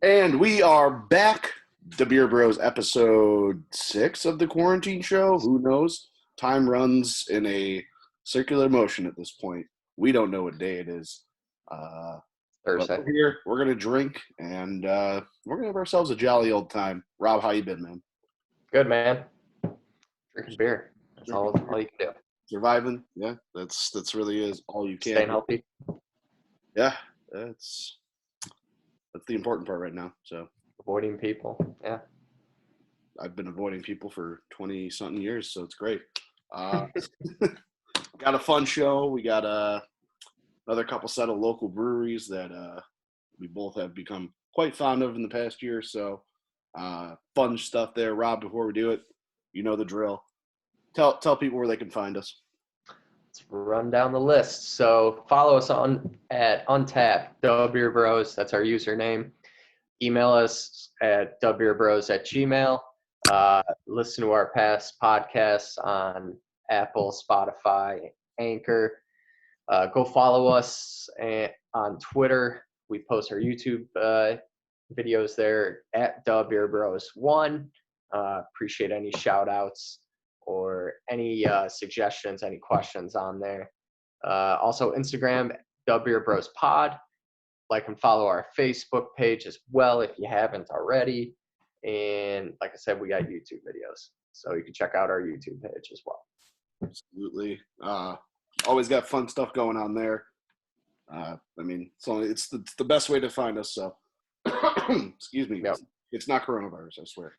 And we are back. The Beer Bros episode 6 of the quarantine show. Who knows? Time runs in a circular motion at this point. We don't know what day it is. But Thursday. we're here. We're going to drink, and we're going to have ourselves a jolly old time. Rob, how you been, man? Good, man. Drinking beer. That's all you can do. Surviving? Yeah, that's really is all you can. Staying healthy. Yeah, that's the important part right now. So Avoiding people. Yeah. I've been avoiding people for 20-something years, so it's great. Got a fun show. We got another couple set of local breweries that we both have become quite fond of in the past year. So fun stuff there. Rob, before we do it, you know the drill. Tell people where they can find us. Let's run down the list. So follow us at Untapped Beer Bros. That's our username. Email us at wbeerbros@gmail. Listen to our past podcasts on Apple, Spotify, Anchor. Go follow us on Twitter. We post our YouTube videos there at wbeerbros1. Appreciate any shout outs or any suggestions, any questions on there. Also Instagram, wbeerbrospod. Like and follow our Facebook page as well if you haven't already. And like I said, we got YouTube videos, so you can check out our YouTube page as well. Absolutely. Always got fun stuff going on there. I mean, it's the best way to find us. So, excuse me. Yep. It's not coronavirus, I swear.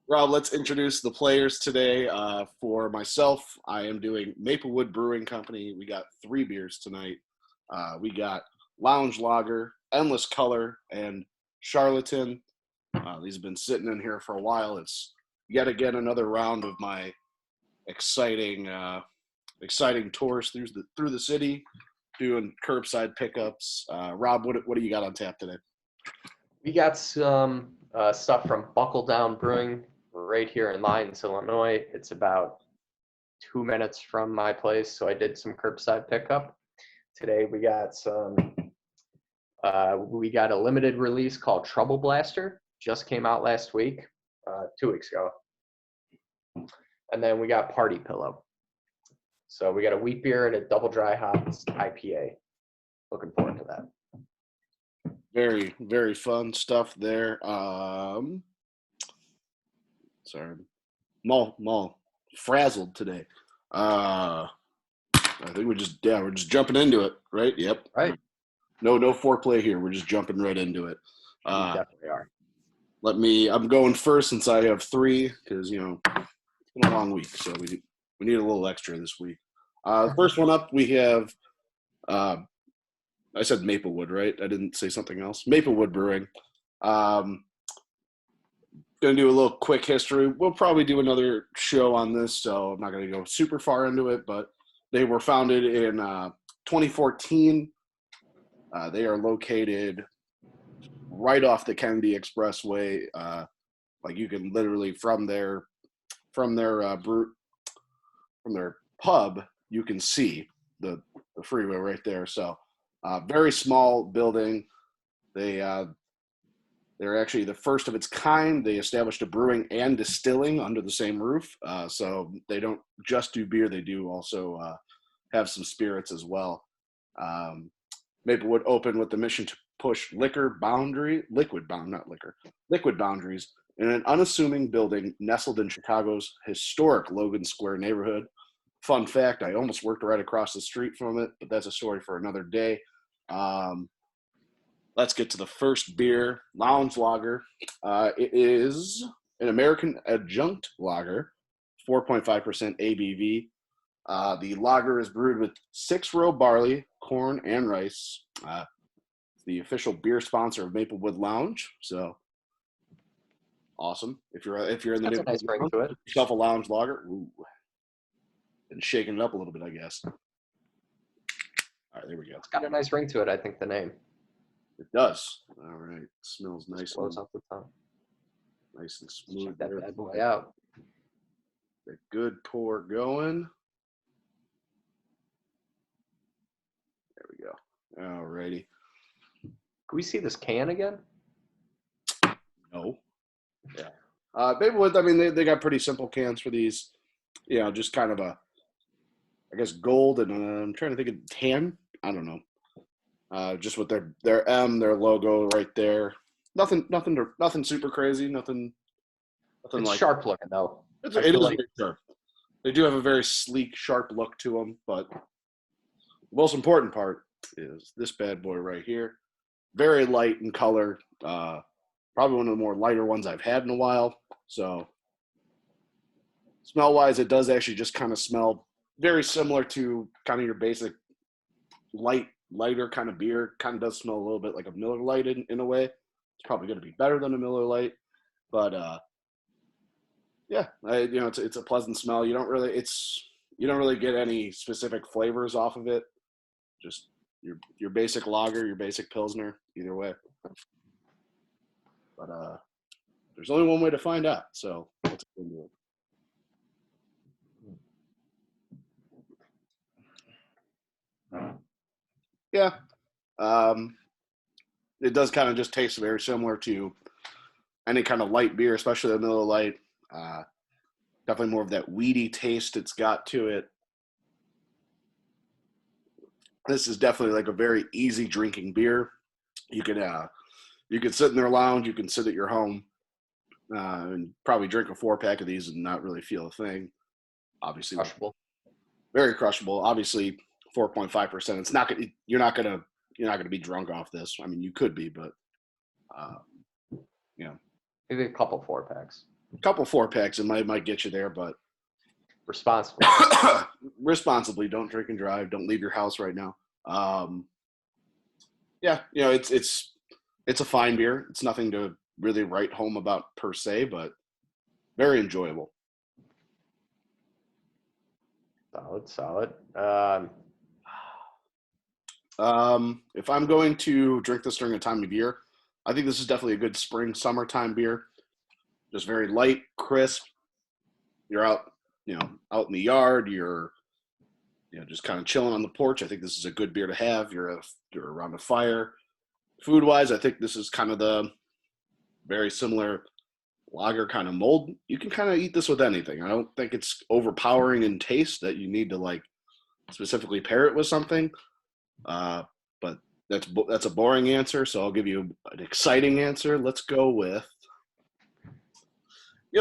Rob, let's introduce the players today. For myself, I am doing Maplewood Brewing Company. We got 3 beers tonight. We got Lounge Lager, Endless Color, and Charlatan. These have been sitting in here for a while. It's yet again another round of my exciting tours through the city, doing curbside pickups. Rob, what do you got on tap today? We got some stuff from Buckledown Brewing right here in Lyons, Illinois. It's about 2 minutes from my place, so I did some curbside pickup. Today we got a limited release called Trouble Blaster. Just came out last week, 2 weeks ago. And then we got Party Pillow. So we got a wheat beer and a double dry hops IPA. Looking forward to that. Very, very fun stuff there. Sorry, I'm frazzled today. I think we're just jumping into it, right? Yep. Right. No foreplay here. We're just jumping right into it. We definitely are. I'm going first since I have 3 because it's been a long week, so we need a little extra this week. First one up, we have. I said Maplewood, right? I didn't say something else. Maplewood Brewing. Going to do a little quick history. We'll probably do another show on this, so I'm not going to go super far into it, but they were founded in 2014. They are located right off the Kennedy Expressway. Like you can literally from their pub, you can see the freeway right there. So very small building. They're actually the first of its kind. They established a brewing and distilling under the same roof. So they don't just do beer. They do also have some spirits as well. Maplewood opened with the mission to push liquid boundaries in an unassuming building nestled in Chicago's historic Logan Square neighborhood. Fun fact, I almost worked right across the street from it, but that's a story for another day. Let's get to the first beer, Lounge Lager. It is an American adjunct lager, 4.5% ABV. The lager is brewed with 6-row barley, corn, and rice. It's the official beer sponsor of Maplewood Lounge. So awesome! If you're in the That's a nice ring to it. Yourself a Lounge Lager. Ooh. And shaking it up a little bit, I guess. All right, there we go. It's got a nice ring to it, I think, the name. It does. All right. It smells nice. Close off the tongue. Nice and smooth. Check that bad boy out. A good pour going. There we go. Alrighty. Can we see this can again? No. Yeah. Maplewood, I mean, they got pretty simple cans for these. You know, just kind of I guess gold and I'm trying to think of tan. I don't know. Just with their their logo right there. Nothing super crazy. Nothing It's like. sharp looking though. It I is feel like very sharp. They do have a very sleek, sharp look to them, but the most important part is this bad boy right here. Very light in color. Probably one of the more lighter ones I've had in a while. So smell wise, it does actually just kind of smell very similar to kind of your basic lighter kind of beer. Kind of does smell a little bit like a Miller Lite in a way. It's probably going to be better than a Miller Lite, but yeah, it's a pleasant smell. You don't really get any specific flavors off of it. Just your basic lager, your basic pilsner, either way. But there's only one way to find out. So let's get into it. Yeah, it does kind of just taste very similar to any kind of light beer, especially the Miller Lite. Definitely more of that weedy taste it's got to it. This is definitely like a very easy drinking beer. You could sit in their lounge, you can sit at your home, and probably drink a 4-pack of these and not really feel a thing. Obviously, crushable. Very crushable. Obviously, 4.5%. It's not gonna. You're not gonna be drunk off this. I mean, you could be, but Maybe a couple 4-packs. A couple 4-packs it might get you there, but responsibly. Don't drink and drive. Don't leave your house right now. Yeah, it's a fine beer. It's nothing to really write home about per se, but very enjoyable. Solid. If I'm going to drink this during a time of year, I think this is definitely a good summertime beer. Just very light, crisp. You're out in the yard. You're just kind of chilling on the porch. I think this is a good beer to have. You're around a fire. Food wise, I think this is kind of the very similar lager kind of mold. You can kind of eat this with anything. I don't think it's overpowering in taste that you need to like specifically pair it with something. But that's a boring answer, so I'll give you an exciting answer. Let's go with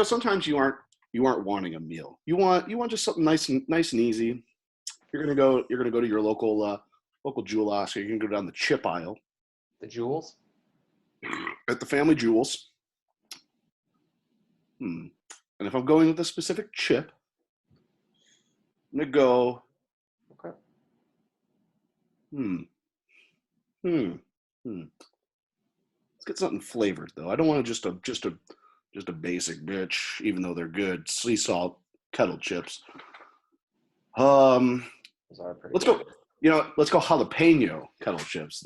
sometimes you aren't wanting a meal. You want just something nice and easy. You're gonna go to your local Jewel, so you can go down the chip aisle. The Jewels? At the Family Jewels. And if I'm going with a specific chip, I'm gonna go. Okay. Let's get something flavored though. I don't want just a basic bitch, even though they're good. Sea salt kettle chips. Let's go. Let's go jalapeno kettle chips.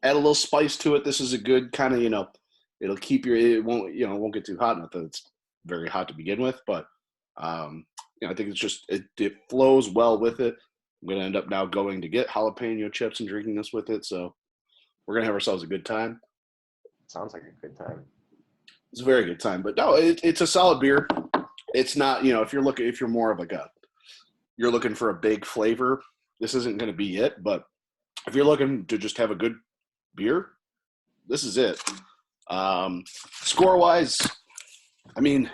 Add a little spice to it. This is a good kind of it'll keep it won't get too hot. Not that it's very hot to begin with, but I think it's just it flows well with it. I'm gonna end up now going to get jalapeno chips and drinking this with it. So we're gonna have ourselves a good time. Sounds like a good time. It's a very good time, but no, it's a solid beer. It's not, if you're more of you're looking for a big flavor, this isn't going to be it. But if you're looking to just have a good beer, this is it. Score wise, I mean,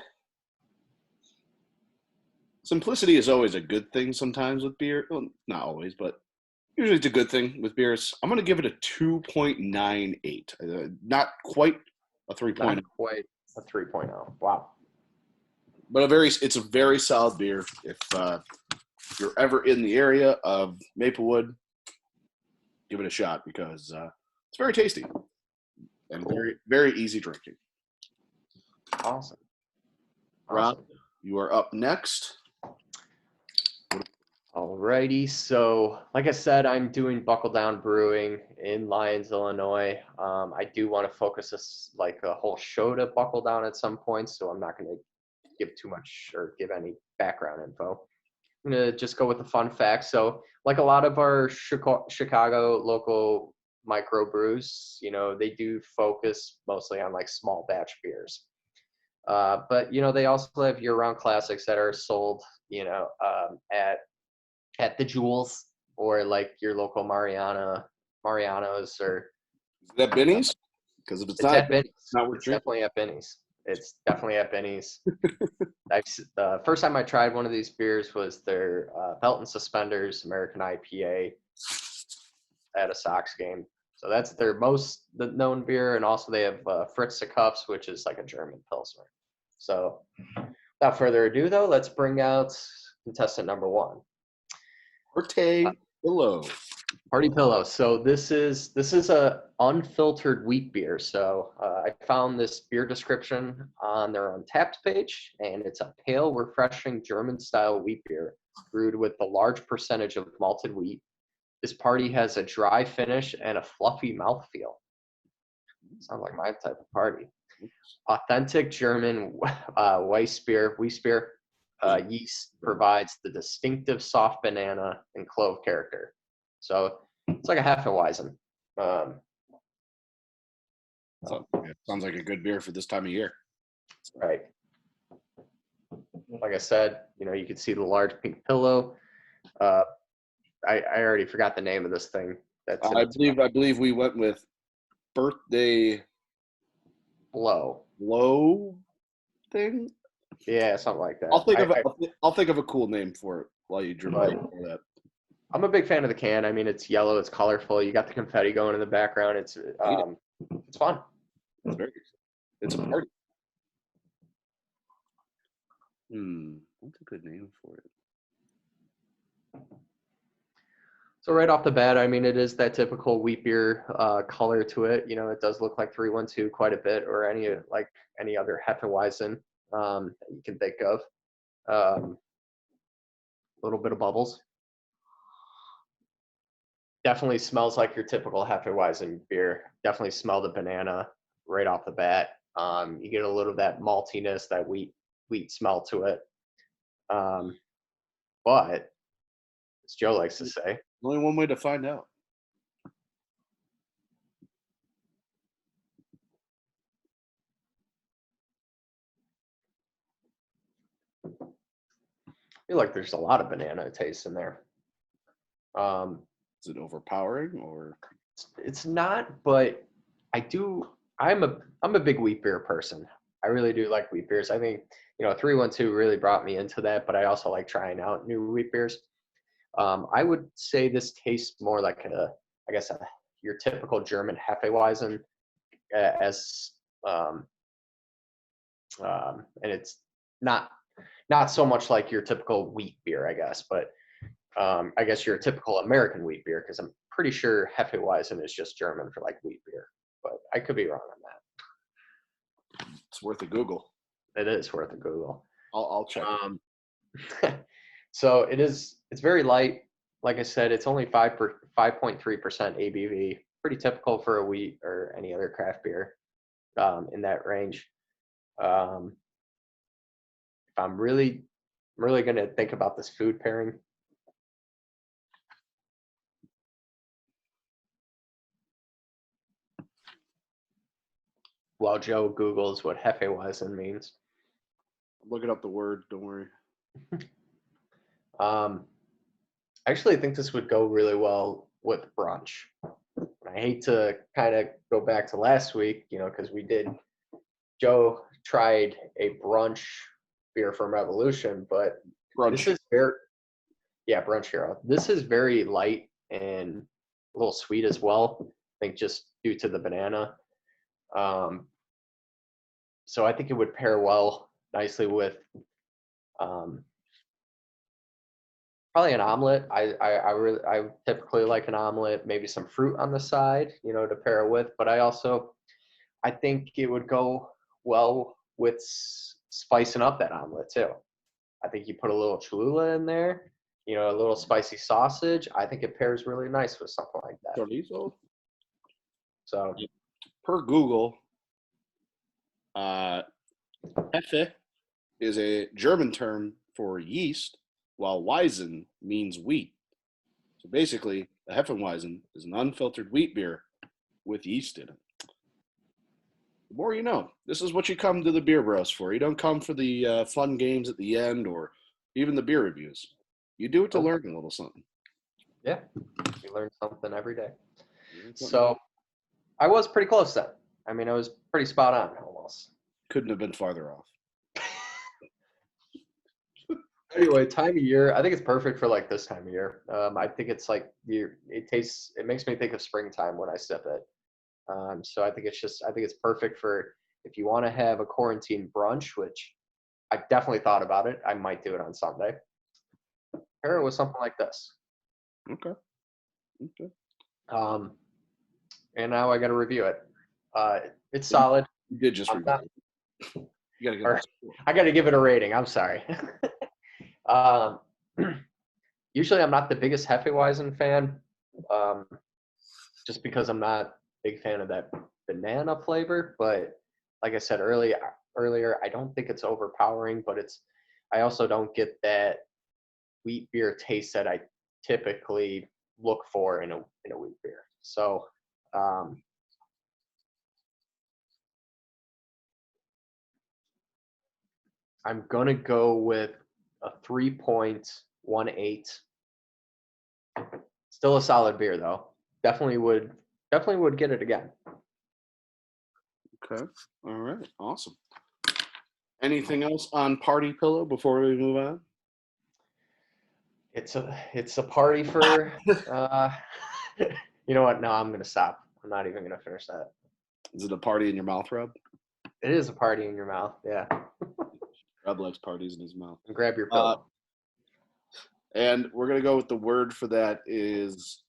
simplicity is always a good thing sometimes with beer. Well, not always, but usually it's a good thing with beers. I'm going to give it a 2.98. Not quite a 3.0. Not quite a 3.0. Wow. But it's a very solid beer. If you're ever in the area of Maplewood, give it a shot because it's very tasty and very, very easy drinking. Awesome. Rob, you are up next. Alrighty, so like I said, I'm doing Buckledown Brewing in Lyons, Illinois. I do want to focus a whole show to Buckledown at some point, so I'm not going to give too much or give any background info. I'm gonna just go with the fun fact. So, like a lot of our Chicago local microbrews, they do focus mostly on like small batch beers. But they also have year-round classics that are sold, at the Jewels or like your local Mariano's, or Is that Benny's? Because if it's it's not, at Benny's. not worth It's drinking. definitely at Benny's. It's definitely at Benny's. The first time I tried one of these beers was their Belt and Suspenders American IPA at a Sox game. So that's their most known beer, and also they have Fritz Cups, which is like a German Pilsner. So without further ado, though, let's bring out contestant number 1. Forte Pillow. Party Pillow. So this is a unfiltered wheat beer. So I found this beer description on their Untapped page, and it's a pale, refreshing German-style wheat beer brewed with a large percentage of malted wheat. This party has a dry finish and a fluffy mouthfeel. Sounds like my type of party. Authentic German Weissbier yeast provides the distinctive soft banana and clove character. So it's like a Hefeweizen. Sounds like a good beer for this time of year. Right. Like I said, you can see the large pink pillow. I already forgot the name of this thing. I believe we went with birthday blow thing. Yeah, something like that. I'll think of a cool name for it while you drink that. I'm a big fan of the can. I mean, it's yellow, it's colorful. You got the confetti going in the background. It's fun. It's a party. What's a good name for it? So right off the bat, I mean, it is that typical wheat beer color to it. It does look like 312 quite a bit, or any other Hefeweizen that you can think of. A little bit of bubbles. Definitely smells like your typical Hefeweizen beer. Definitely smell the banana right off the bat. You get a little of that maltiness, that wheat smell to it. But as Joe likes to say, only one way to find out. I feel like there's a lot of banana taste in there. Is it overpowering, or? It's not, but I'm a big wheat beer person. I really do like wheat beers. I think 312 really brought me into that, but I also like trying out new wheat beers. I would say this tastes more like your typical German Hefeweizen, and it's not so much like your typical wheat beer, I guess, but I guess your typical American wheat beer, because I'm pretty sure Hefeweizen is just German for like wheat beer, but I could be wrong on that. It's worth a Google. It is worth a Google. I'll check. So it's very light. Like I said, it's only 5.3% ABV. Pretty typical for a wheat or any other craft beer in that range. If I'm really going to think about this food pairing, while Joe Googles what Hefeweizen means. I'm looking up the word, don't worry. I actually think this would go really well with brunch. I hate to kind of go back to last week, because Joe tried a brunch beer from Revolution, but Brunch. This is Brunch Hero. This is very light and a little sweet as well. I think just due to the banana. So I think it would pair nicely with probably an omelet. I typically like an omelet, maybe some fruit on the side, to pair it with. But I think it would go well with spicing up that omelet too. I think you put a little Cholula in there, a little spicy sausage. I think it pairs really nice with something like that. Chorizo. So, per Google, Hefe is a German term for yeast while Weizen means wheat. So basically, a Hefeweizen is an unfiltered wheat beer with yeast in it. The more you know. This is what you come to the Beer Bros for. You don't come for the fun games at the end or even the beer reviews. You do it to learn a little something. Yeah, you learn something every day. So I was pretty close then. I mean, I was pretty spot on almost. Couldn't have been farther off. Anyway, time of year. I think it's perfect for like this time of year. I think it's like it makes me think of springtime when I sip it. So I think it's perfect for if you want to have a quarantine brunch, which I definitely thought about it. I might do it on Sunday. Pair it with something like this. Okay. And now I got to review it. It's solid. You did just review it. You gotta Or, I got to give it a rating. I'm sorry. Usually I'm not the biggest Hefeweizen fan, just because I'm not a big fan of that banana flavor. But like I said earlier, I don't think it's overpowering, but I also don't get that wheat beer taste that I typically look for in a wheat beer. So I'm gonna go with a 3.18. Still a solid beer though. Definitely would get it again. Okay. All right. Awesome. Anything else on Party Pillow before we move on? It's a party for you know what? No, I'm gonna stop. I'm not even gonna finish that. Is it a party in your mouth, Rob? It is a party in your mouth, yeah. Rob likes parties in his mouth. And grab your pillow. And we're gonna go with the word for that is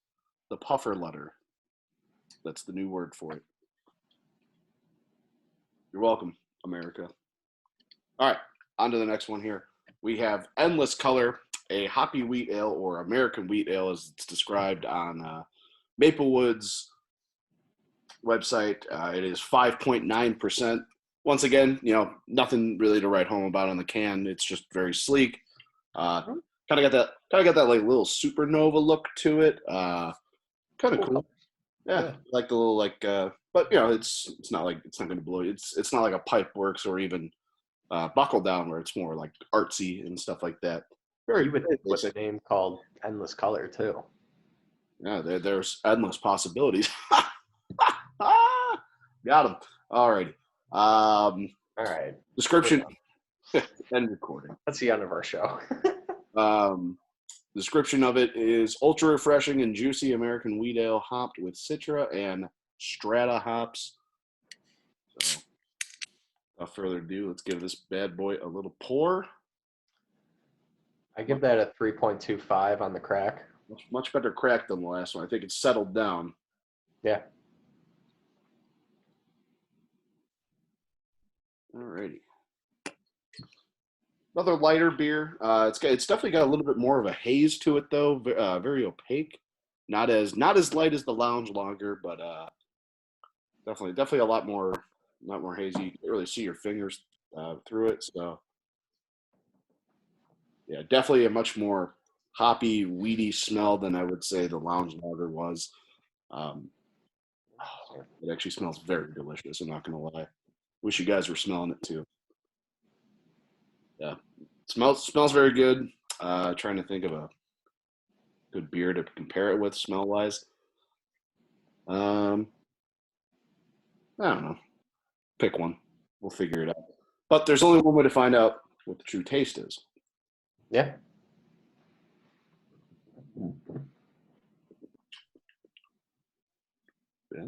the puffer letter. That's the new word for it. You're welcome, America. All right, on to the next one here. We have Endless Color, a hoppy wheat ale or American wheat ale as it's described on Maplewood's website. It is 5.9%. Once again, nothing really to write home about on the can. It's just very sleek. Kind of got that like little supernova look to it. Kind of cool. Yeah, like the little but it's not going to blow you. It's not like a Pipe Works or even Buckledown where it's more like artsy and stuff like that. You would think with a name called Endless Color too. Yeah, there's endless possibilities. Got him. All righty. All right. Description and recording. That's the end of our show. Description of it is ultra refreshing and juicy American wheat ale hopped with Citra and Strata hops. So, without further ado, let's give this bad boy a little pour. I give that a 3.25 on the crack. Much better crack than the last one. I think it's settled down. Yeah. Alrighty. Another lighter beer. It's definitely got a little bit more of a haze to it though. Very opaque. Not as light as the Lounge Lager, but definitely a lot more hazy. You can't really see your fingers through it. So yeah, definitely a much more hoppy, weedy smell than I would say the Lounge Lager was. It actually smells very delicious. I'm not gonna lie. Wish you guys were smelling it too. Yeah, smells very good. Trying to think of a good beer to compare it with smell wise. I don't know. Pick one. We'll figure it out. But there's only one way to find out what the true taste is. Yeah. Yeah.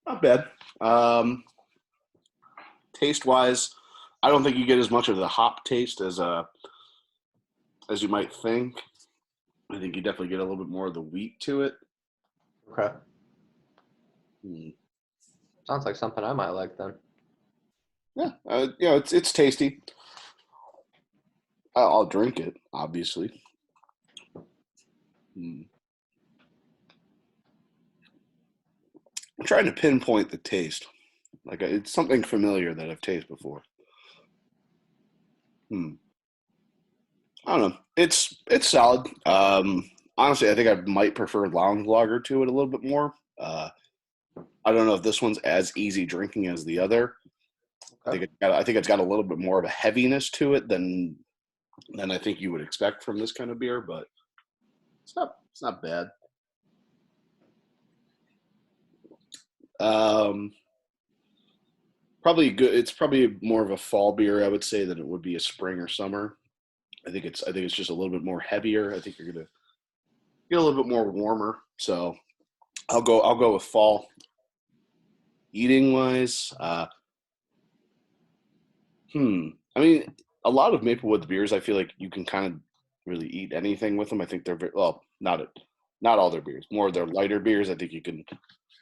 Not bad. Taste wise, I don't think you get as much of the hop taste as you might think. I think you definitely get a little bit more of the wheat to it. Okay. Sounds like something I might like then. Yeah, it's tasty. I'll drink it, obviously. I'm trying to pinpoint the taste. Like it's something familiar that I've tasted before. I don't know. It's solid. Honestly, I think I might prefer Lounge Lager to it a little bit more. Uh, I don't know if this one's as easy drinking as the other. Okay. I think it's got a little bit more of a heaviness to it than I think you would expect from this kind of beer, but it's not bad. Um, Probably good. It's probably more of a fall beer, I would say, than it would be a spring or summer. I think it's just a little bit more heavier. I think you're gonna get a little bit more warmer. So I'll go with fall. Eating wise, I mean, a lot of Maplewood beers, I feel like you can kind of really eat anything with them. I think they're well, not all their beers, more of their lighter beers. I think you can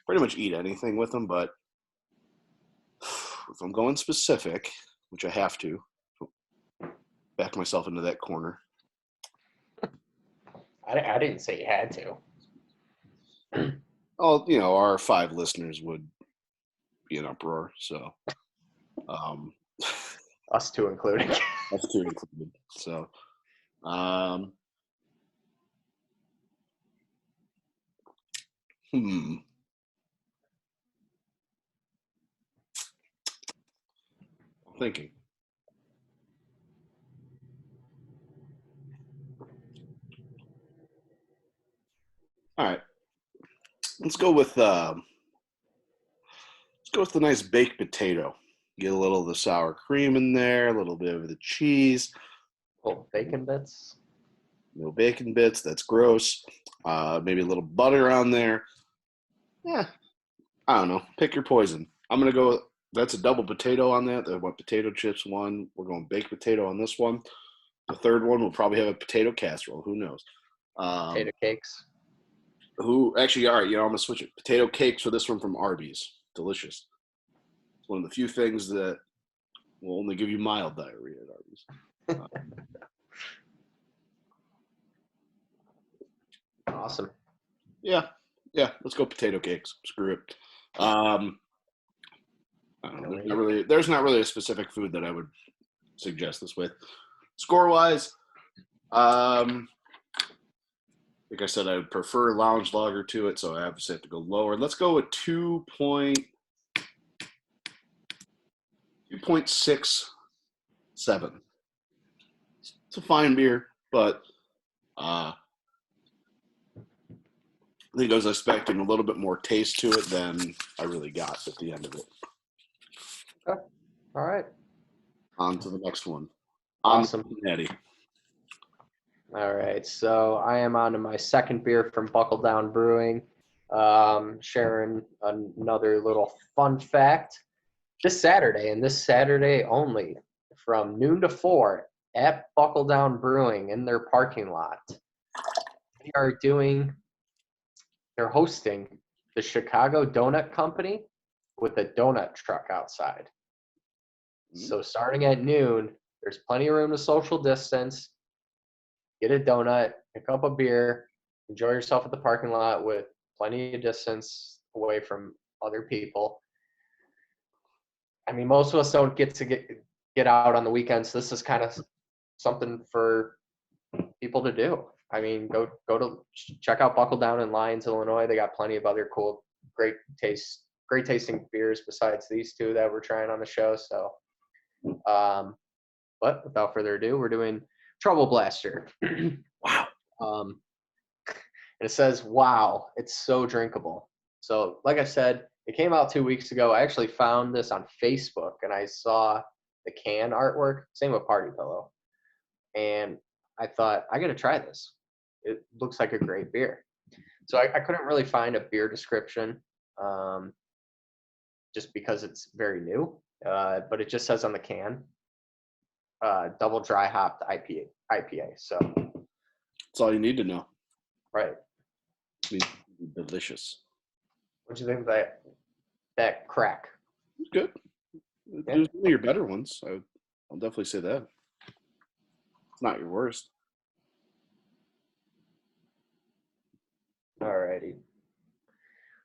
pretty much eat anything with them. But if I'm going specific, which I have to back myself into that corner. I didn't say you had to. Oh, you know, our 5 listeners would be an uproar. So, um, Us two including. us two included. So, um, hmm. I'm thinking. All right, let's go with the nice baked potato. Get a little of the sour cream in there, a little bit of the cheese. Little bacon bits. No bacon bits. That's gross. Maybe a little butter on there. Yeah, I don't know. Pick your poison. I'm gonna go. That's a double potato on that. I want potato chips one. We're going baked potato on this one. The third one will probably have a potato casserole. Who knows? Potato cakes. Who actually? All right, you know I'm gonna switch it. Potato cakes for this one from Arby's. Delicious. It's one of the few things that will only give you mild diarrhea at Arby's. Awesome. Yeah, yeah. Let's go potato cakes. Screw it. Um, I don't know. There's not really a specific food that I would suggest this with. Score wise, like I said, I would prefer Lounge Lager to it, so I obviously have to go lower. Let's go with 2.67. It's a fine beer, but I think I was expecting a little bit more taste to it than I really got at the end of it. Okay. All right. On to the next one. Awesome. Eddie. All right. So I am on to my second beer from Buckledown Brewing. Sharing another little fun fact. This Saturday, and this Saturday only, from noon to 4 at Buckledown Brewing in their parking lot, they're hosting the Chicago Donut Company with a donut truck outside. So starting at noon, there's plenty of room to social distance. Get a donut, pick up a beer, enjoy yourself at the parking lot with plenty of distance away from other people. I mean, most of us don't get to get out on the weekends. This is kind of something for people to do. I mean, go to check out Buckledown in Lyons, Illinois. They got plenty of other cool, great tasting beers besides these two that we're trying on the show. So, but without further ado, we're doing Trouble Blaster. Wow. And it says, wow, it's so drinkable. So like I said, it came out 2 weeks ago. I actually found this on Facebook and I saw the can artwork, same with Party Pillow. And I thought, I got to try this. It looks like a great beer. So I couldn't really find a beer description just because it's very new. But it just says on the can, double dry hopped IPA. So That's all you need to know. right. Delicious. What'd you think of that crack? It's good. Yeah. It was one of your better ones. I'll definitely say that. It's not your worst. Alrighty.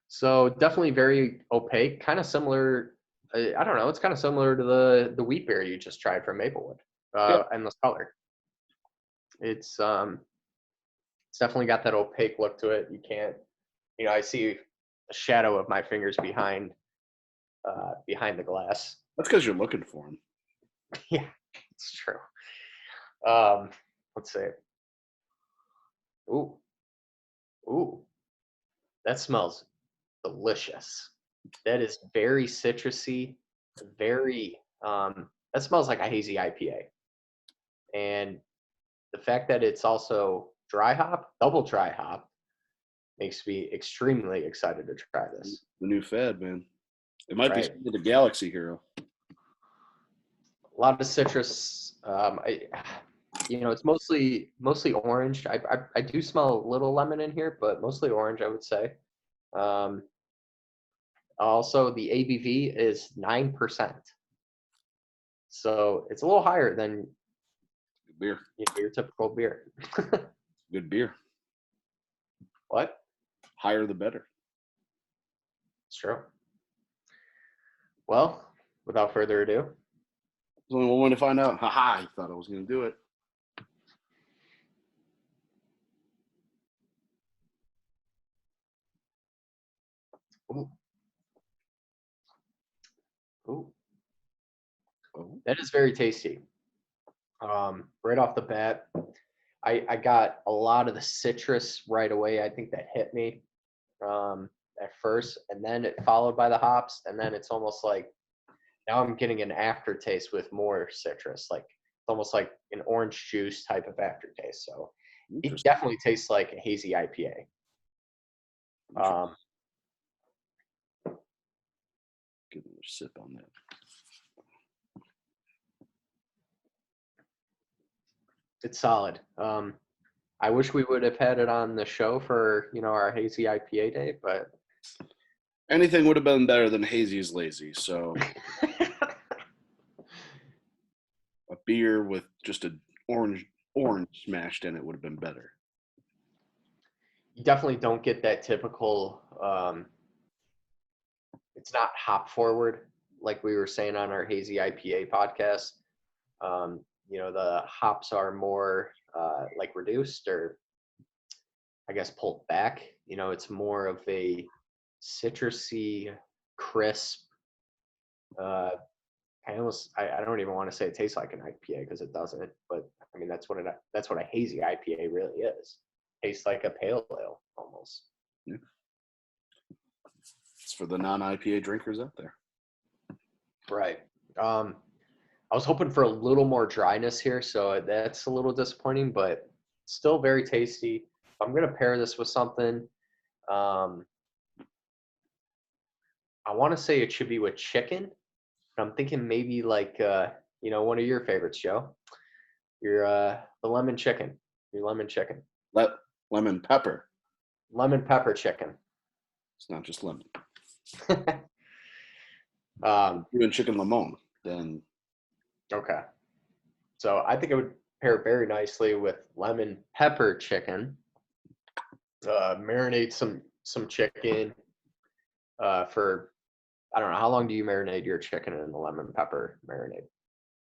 So definitely very opaque, kind of similar I don't know. It's kind of similar to the wheat beer you just tried from Maplewood. Yeah. Endless Color. It's definitely got that opaque look to it. You can't, I see a shadow of my fingers behind the glass. That's because you're looking for them. Yeah, it's true. Let's see. Ooh, that smells delicious. That is very citrusy, very, that smells like a hazy IPA. And the fact that it's also double dry hop, makes me extremely excited to try this. The new fad, man. It might Right. be the Galaxy Hero. A lot of citrus. It's mostly orange. I do smell a little lemon in here, but mostly orange, I would say. Also, the ABV is 9%, so it's a little higher than Good beer. Your typical beer. Good beer. What? Higher the better. It's true. Well, without further ado, There's only one way to find out. Haha, I thought I was going to do it. ooh, Oh. that is very tasty. Right off the bat, I got a lot of the citrus right away. I think that hit me at first, and then it followed by the hops, and then it's almost like now I'm getting an aftertaste with more citrus, like it's almost like an orange juice type of aftertaste. So it definitely tastes like a hazy IPA. Give another sip on that. It's solid. I wish we would have had it on the show for our hazy IPA day, but anything would have been better than hazy is lazy. So a beer with just an orange smashed in it would have been better. You definitely don't get that typical. It's not hop forward like we were saying on our hazy IPA podcast. The hops are more like reduced, or I guess pulled back. It's more of a citrusy, crisp. I don't even want to say it tastes like an IPA because it doesn't. But I mean that's what a hazy IPA really is. Tastes like a pale ale almost. Yeah. It's for the non-IPA drinkers out there. Right. I was hoping for a little more dryness here, so that's a little disappointing, but still very tasty. I'm going to pair this with something. I want to say it should be with chicken. I'm thinking maybe like, one of your favorites, Joe. The lemon chicken. Your lemon chicken. Lemon pepper. Lemon pepper chicken. It's not just lemon. Doing chicken limon, then. Okay. So I think it would pair very nicely with lemon pepper chicken. Marinate some chicken for, I don't know, how long do you marinate your chicken in the lemon pepper marinade?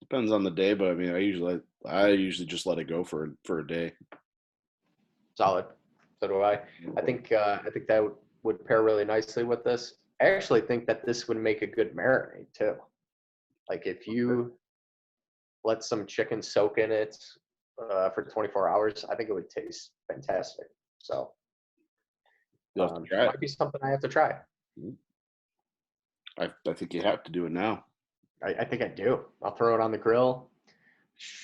Depends on the day, but I mean, I usually just let it go for a day. Solid. So do I. I think that would pair really nicely with this. I actually think that this would make a good marinade too. Like if you let some chicken soak in it for 24 hours, I think it would taste fantastic. So it might be something I have to try. I think you have to do it now. I think I do. I'll throw it on the grill.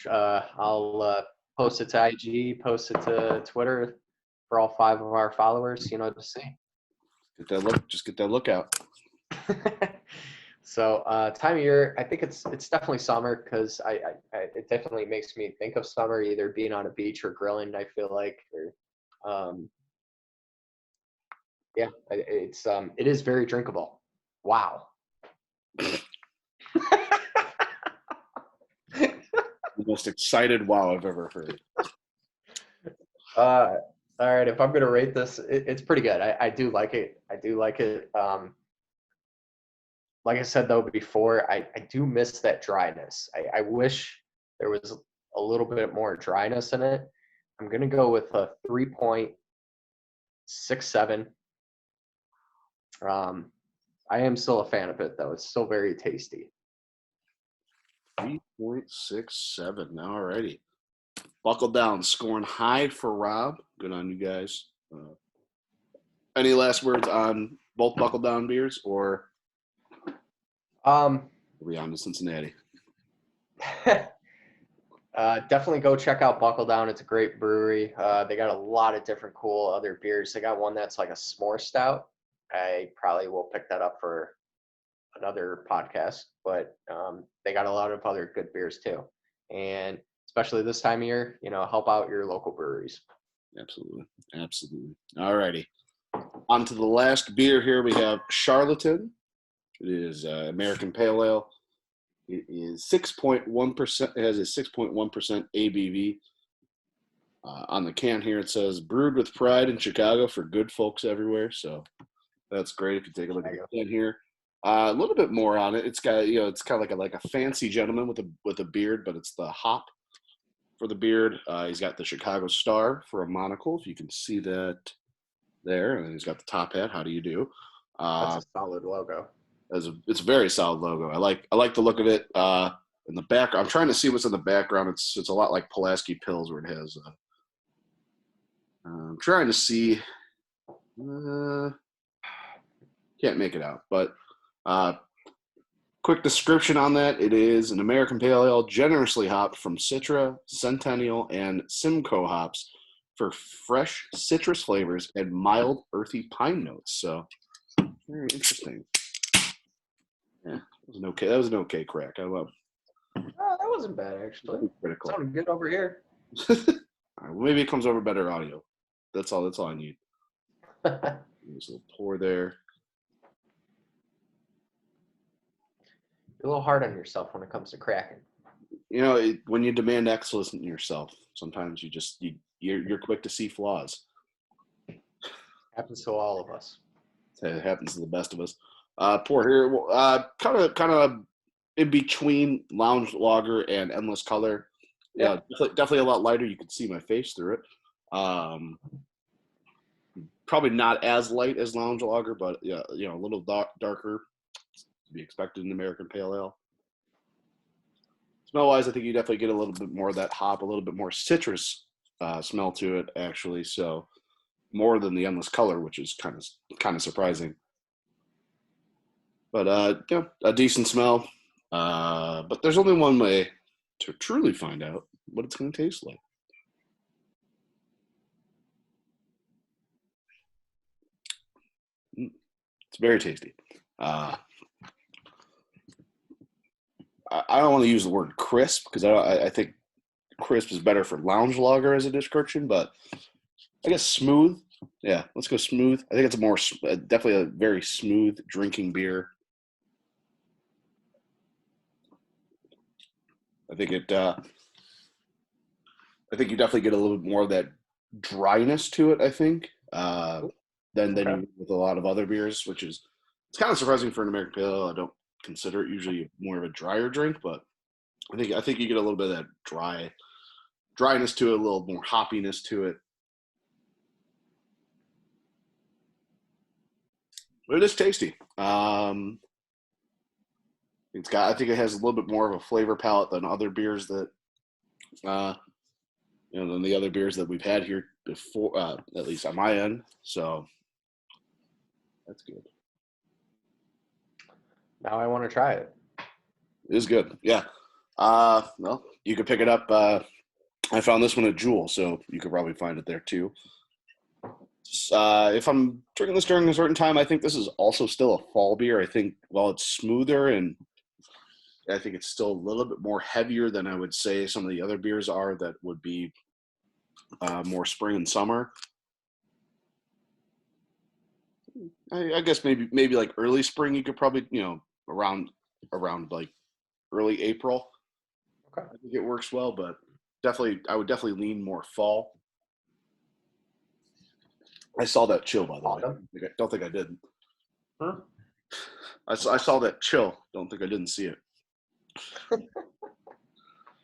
I'll post it to IG, post it to Twitter for all 5 of our followers, to see. Just get that look out. So time of year, I think it's definitely summer because it definitely makes me think of summer, either being on a beach or grilling. I feel like, it is very drinkable. Wow. The most excited wow I've ever heard. All right, if I'm gonna rate this, it's pretty good. I do like it. like I said though before, I do miss that dryness. I wish there was a little bit more dryness in it. I'm gonna go with a 3.67. I am still a fan of it though. It's still very tasty. 3.67. Alrighty. Buckle down, scoring high for Rob. Good on you guys. Any last words on both Buckle Down beers, or are we on to Cincinnati? Definitely go check out Buckledown. It's a great brewery. They got a lot of different cool other beers. They got one that's like a s'more stout. I probably will pick that up for another podcast, but they got a lot of other good beers too. And especially this time of year, help out your local breweries. Absolutely. Absolutely. All righty. On to the last beer here. We have Charlatan. It is American Pale Ale. It is 6.1%. It has a 6.1% ABV. On the can here, it says brewed with pride in Chicago for good folks everywhere. So that's great if you take a look at the can here. A little bit more on it. It's got, it's kind of like a fancy gentleman with a beard, but it's the hop for the beard. He's got the Chicago Star for a monocle, if you can see that there. And he's got the top hat. How do you do? That's a solid logo. It's a very solid logo. I like the look of it. In the background, I'm trying to see what's in the background. It's a lot like Pulaski Pills, where it has. I'm trying to see. Can't make it out, but quick description on that. It is an American Pale Ale, generously hopped from Citra, Centennial, and Simcoe hops for fresh citrus flavors and mild earthy pine notes. So very interesting. Yeah, that was an okay crack. I love. Oh, that wasn't bad actually. Critical. Sounded good over here. All right, well, maybe it comes over better audio. That's all I need. There's a little pour there. You're a little hard on yourself when it comes to cracking. When you demand excellence in yourself, sometimes you're quick to see flaws. Happens to all of us. It happens to the best of us. Pour here, kind of in between Lounge Lager and Endless Color. Yeah, definitely a lot lighter. You can see my face through it. Probably not as light as Lounge Lager, but yeah, a little darker to be expected in American Pale Ale. Smell-wise, I think you definitely get a little bit more of that hop, a little bit more citrus smell to it, actually. So more than the Endless Color, which is kind of surprising. But a decent smell. But there's only one way to truly find out what it's going to taste like. It's very tasty. I don't want to use the word crisp because I think crisp is better for Lounge Lager as a description, but I guess smooth. Yeah, let's go smooth. I think it's definitely a very smooth drinking beer. I think you definitely get a little bit more of that dryness to it, I think, than you do with a lot of other beers, which is it's kind of surprising for an American Pale Ale. I don't consider it usually more of a drier drink, but I think you get a little bit of that dryness to it, a little more hoppiness to it. But it is tasty. I think it has a little bit more of a flavor palette than other beers that, than the other beers that we've had here before, at least on my end. So that's good. Now I want to try it. It is good. Yeah. Well, you could pick it up. I found this one at Jewel, so you could probably find it there too. If I'm drinking this during a certain time, I think this is also still a fall beer. I think while it's smoother and I think it's still a little bit more heavier than I would say some of the other beers are that would be more spring and summer. I guess maybe like early spring you could probably, around like early April. Okay. I think it works well, but I would definitely lean more fall. I saw that chill, by the way. I don't think I did. Huh? I saw that chill. Don't think I didn't see it.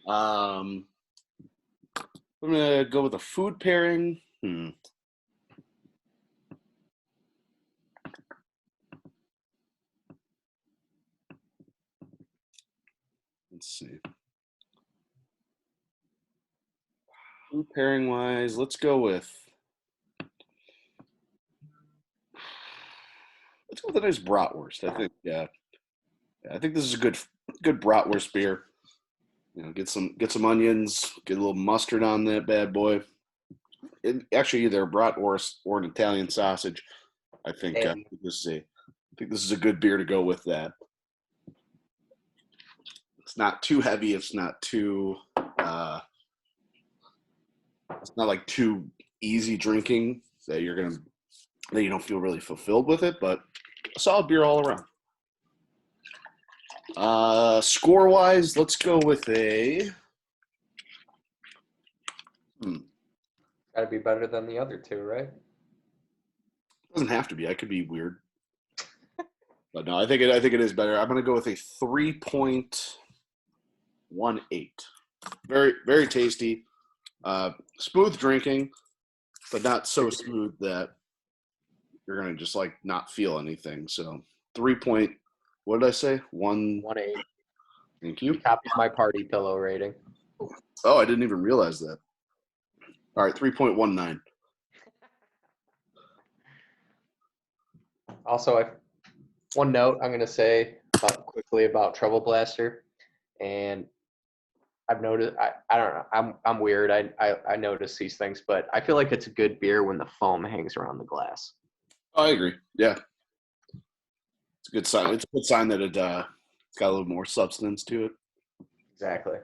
I'm gonna go with a food pairing. Let's see. Food pairing wise, let's go with a nice bratwurst. I think. Yeah, I think this is a good bratwurst beer. Get some onions, get a little mustard on that bad boy. Actually, either a bratwurst or an Italian sausage. I think this is a good beer to go with that. It's not too heavy. It's not too. It's not like too easy drinking that you don't feel really fulfilled with it, but a solid beer all around. Score wise, let's go with a. Gotta be better than the other two, right? Doesn't have to be. I could be weird, but no, I think it is better. I'm gonna go with a 3.18. Very very tasty. Smooth drinking, but not so smooth that you're gonna just like not feel anything. So 3. What did I say? 1.8. Thank you. Top of my party pillow rating. Oh, I didn't even realize that. All right, 3.19. Also, one note I'm gonna say quickly about Trouble Blaster, and I've noticed. I don't know. I'm weird. I notice these things, but I feel like it's a good beer when the foam hangs around the glass. Oh, I agree. Yeah, it's a good sign. It's a good sign that it's got a little more substance to it. Exactly.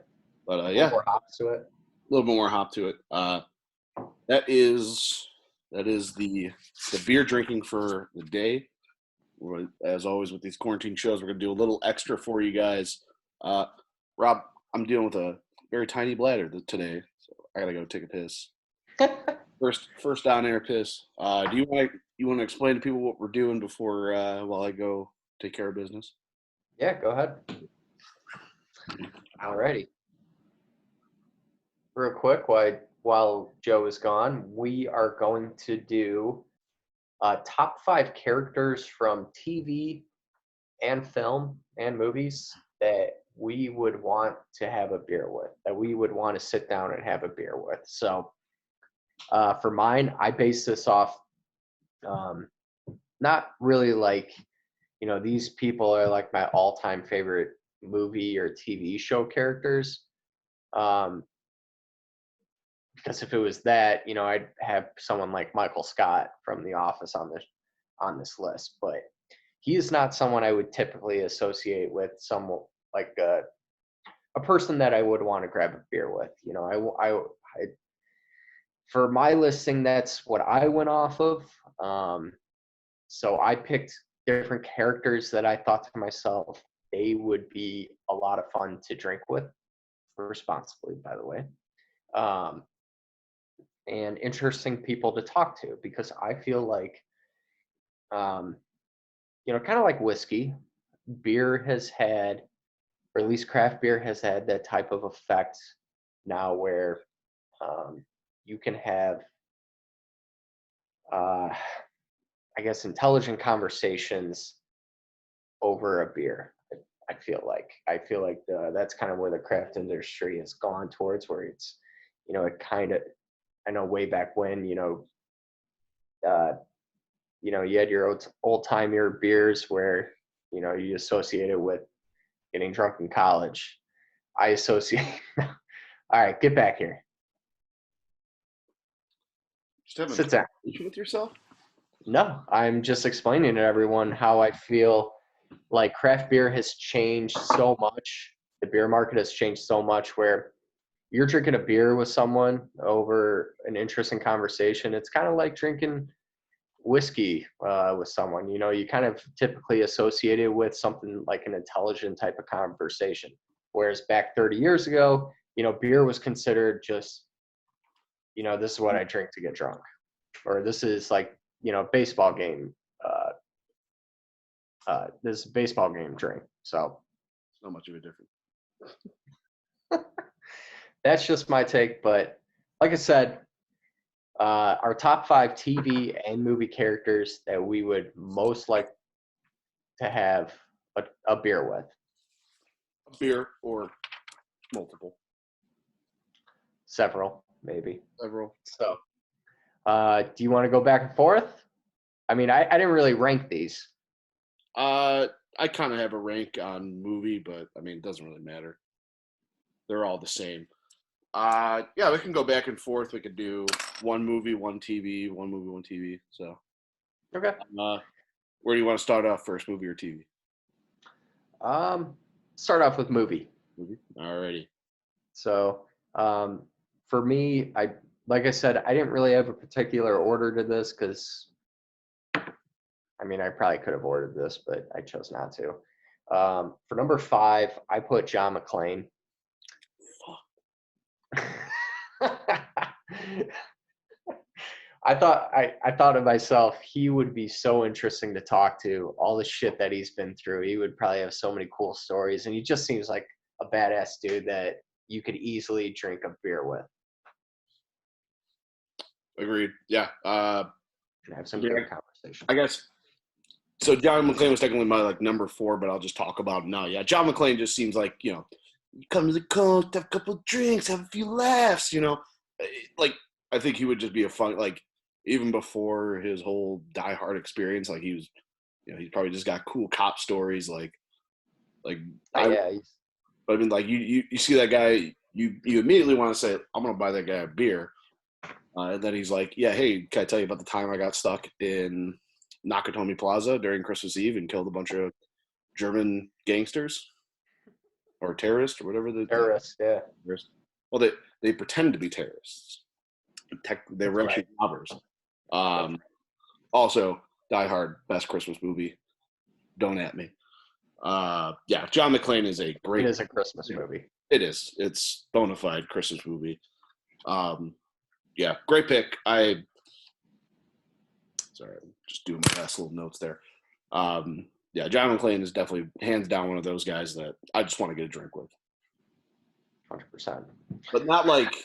But yeah, more hops to it. A little bit more hop to it. That is the beer drinking for the day. As always with these quarantine shows, we're gonna do a little extra for you guys. Rob, I'm dealing with a very tiny bladder today, so I gotta go take a piss. First down air piss. Do you want to explain to people what we're doing before while I go take care of business? Yeah, go ahead. Alrighty. Real quick, while Joe is gone, we are going to do top 5 characters from TV and film and movies that we would want to have a beer with, that we would want to sit down and have a beer with. So for mine, I base this off not really like, these people are like my all-time favorite movie or TV show characters. Because if it was that, I'd have someone like Michael Scott from The Office on this list. But he is not someone I would typically associate with some like a person that I would want to grab a beer with. I for my listing, that's what I went off of. So I picked different characters that I thought to myself they would be a lot of fun to drink with, responsibly, by the way. And interesting people to talk to, because I feel like, kind of like whiskey, beer has had, or at least craft beer has had that type of effect now where you can have, I guess, intelligent conversations over a beer. I feel like that's kind of where the craft industry has gone towards, where it's, it kind of, I know way back when, you had your old time year beers where, you associate it with getting drunk in college. I associate. All right, get back here. Sit down. With yourself? No, I'm just explaining to everyone how I feel like craft beer has changed so much. The beer market has changed so much where you're drinking a beer with someone over an interesting conversation. It's kind of like drinking whiskey with someone. You kind of typically associate it with something like an intelligent type of conversation. Whereas back 30 years ago, beer was considered just, this is what I drink to get drunk. Or this is like, baseball game this baseball game drink. So It's not much of a difference. that's just my take. But like I said, our top 5 TV and movie characters that we would most like to have a beer with. A beer or multiple. Several, maybe. Several. So, do you want to go back and forth? I mean, I didn't really rank these. I kind of have a rank on movie, but I mean, it doesn't really matter. They're all the same. Yeah, we can go back and forth. We could do one movie, one TV, one movie, one TV. So, Okay. where do you want to start off first, movie or TV? Start off with movie. Movie. Alrighty. So, for me, like I said, I didn't really have a particular order to this because, I mean, I probably could have ordered this, but I chose not to. For number 5, I put John McClane. I thought of myself, he would be so interesting to talk to. All the shit that he's been through, he would probably have so many cool stories, and he just seems like a badass dude that you could easily drink a beer with. Agreed. Yeah. And have some great conversation. I guess. So John McClane was technically my number 4, but I'll just talk about him now. Yeah, John McClane just seems like, you come to the coast, have a couple of drinks, have a few laughs, I think he would just be a fun, even before his whole Die Hard experience, he was, he probably just got cool cop stories, But I mean, you see that guy, you immediately want to say, I'm gonna buy that guy a beer, and then he's like, yeah, hey, can I tell you about the time I got stuck in Nakatomi Plaza during Christmas Eve and killed a bunch of German gangsters or terrorists or whatever the terrorists, yeah. Well, they pretend to be terrorists. They were actually robbers. Also, Die Hard, best Christmas movie. Don't at me. Yeah, John McClane is a great. It is a Christmas movie. It is. It's bona fide Christmas movie. Yeah, great pick. Sorry, I'm just doing my last little notes there. Yeah, John McClane is definitely hands down one of those guys that I just want to get a drink with. 100%. But not like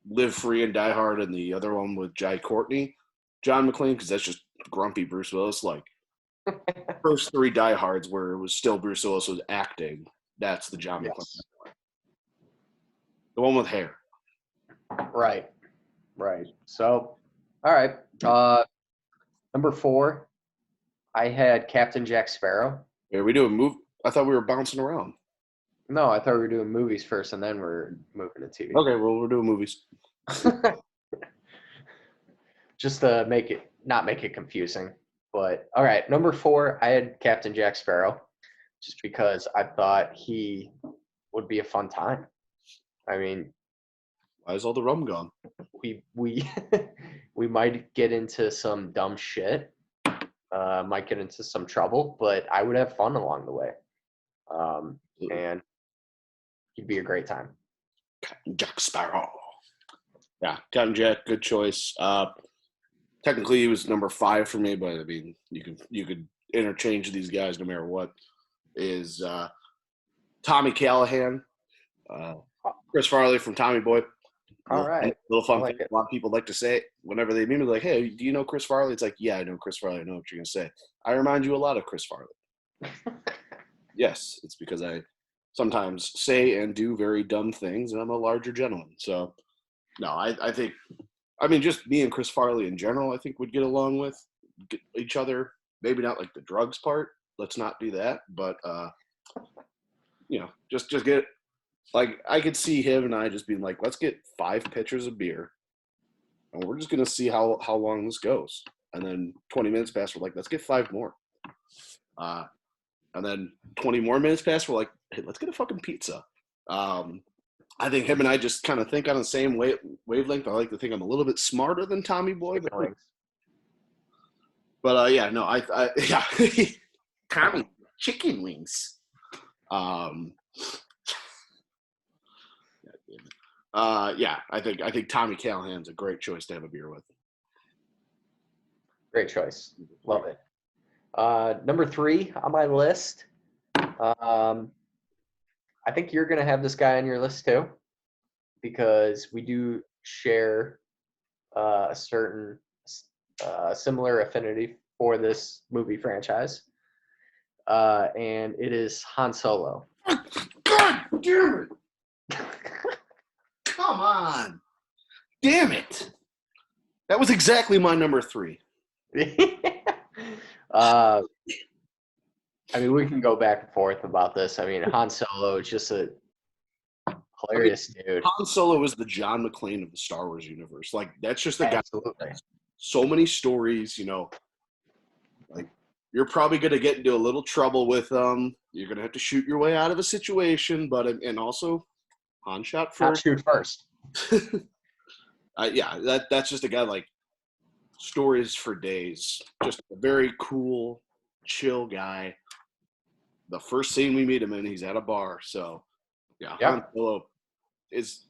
Live Free and Die Hard and the other one with Jai Courtney, John McClane, because that's just grumpy Bruce Willis. First 3 Die Hards where it was still Bruce Willis was acting. That's the John McClane. The one with hair. Right. So, all right. Number 4, I had Captain Jack Sparrow. Yeah, we do a move. I thought we were bouncing around. No, I thought we were doing movies first, and then we're moving to TV. Okay, well, we're doing movies. Just to not make it confusing. But all right, number 4, I had Captain Jack Sparrow, just because I thought he would be a fun time. I mean, why is all the rum gone? We we might get into some dumb shit, might get into some trouble, but I would have fun along the way, and he'd be a great time. Captain Jack Sparrow. Yeah, Captain Jack, good choice. Technically, he was number 5 for me, but I mean, you could interchange these guys no matter what. Is Tommy Callahan, Chris Farley from Tommy Boy. All right, little fun thing. A lot of people like to say it whenever they meet me, like, "Hey, do you know Chris Farley?" It's like, "Yeah, I know Chris Farley. I know what you're gonna say. I remind you a lot of Chris Farley." Yes, it's because I sometimes say and do very dumb things, and I'm a larger gentleman. So, no, I think. I mean, just me and Chris Farley in general, I think would get along with each other. Maybe not the drugs part. Let's not do that. But, just get, I could see him and I just being like, let's get 5 pitchers of beer. And we're just going to see how long this goes. And then 20 minutes pass, we're like, let's get 5 more. And then 20 more minutes pass, we're like, hey, let's get a fucking pizza. I think him and I just kind of think on the same wavelength. I like to think I'm a little bit smarter than Tommy Boy. But yeah, no, yeah. Tommy, chicken wings. Yeah, I think Tommy Callahan's a great choice to have a beer with. Great choice. Love it. Number 3 on my list. I think you're going to have this guy on your list too, because we do share a certain similar affinity for this movie franchise. And it is Han Solo. God damn it! Come on. Damn it. That was exactly my number 3. I mean, we can go back and forth about this. I mean, Han Solo is just a hilarious dude. Han Solo is the John McClane of the Star Wars universe. Like, that's just the guy. Absolutely. So many stories, like, you're probably going to get into a little trouble with them. You're going to have to shoot your way out of a situation, and also Han shot first. Not shoot first. Yeah, that's just a guy, like, stories for days. Just a very cool, chill guy. The first scene we meet him in, he's at a bar. So, yeah, Yep. Han Solo is,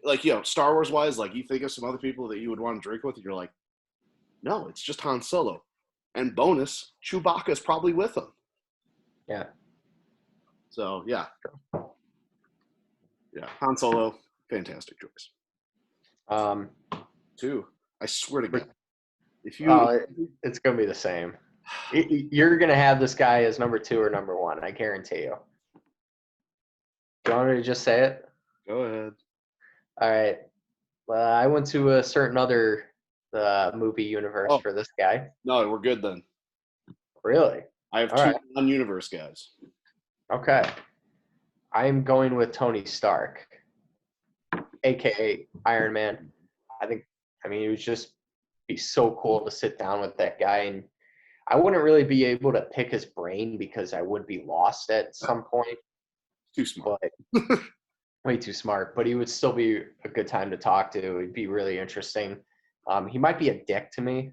like, Star Wars wise, like, you think of some other people that you would want to drink with, and you're like, no, it's just Han Solo. And bonus, Chewbacca's probably with him. Yeah. So, yeah. Yeah, Han Solo, fantastic choice. 2, I swear to God. If you, it's going to be the same. You're going to have this guy as number 2 or number 1, I guarantee you. Do you want me to just say it? Go ahead. All right. I went to a certain other movie universe for this guy. No, we're good then. Really? I have All 2 right. non-universe guys. Okay. I'm going with Tony Stark, a.k.a. Iron Man. I mean, it would just be so cool to sit down with that guy. And I wouldn't really be able to pick his brain because I would be lost at some point. Too smart. But way too smart. But he would still be a good time to talk to. It would be really interesting. He might be a dick to me.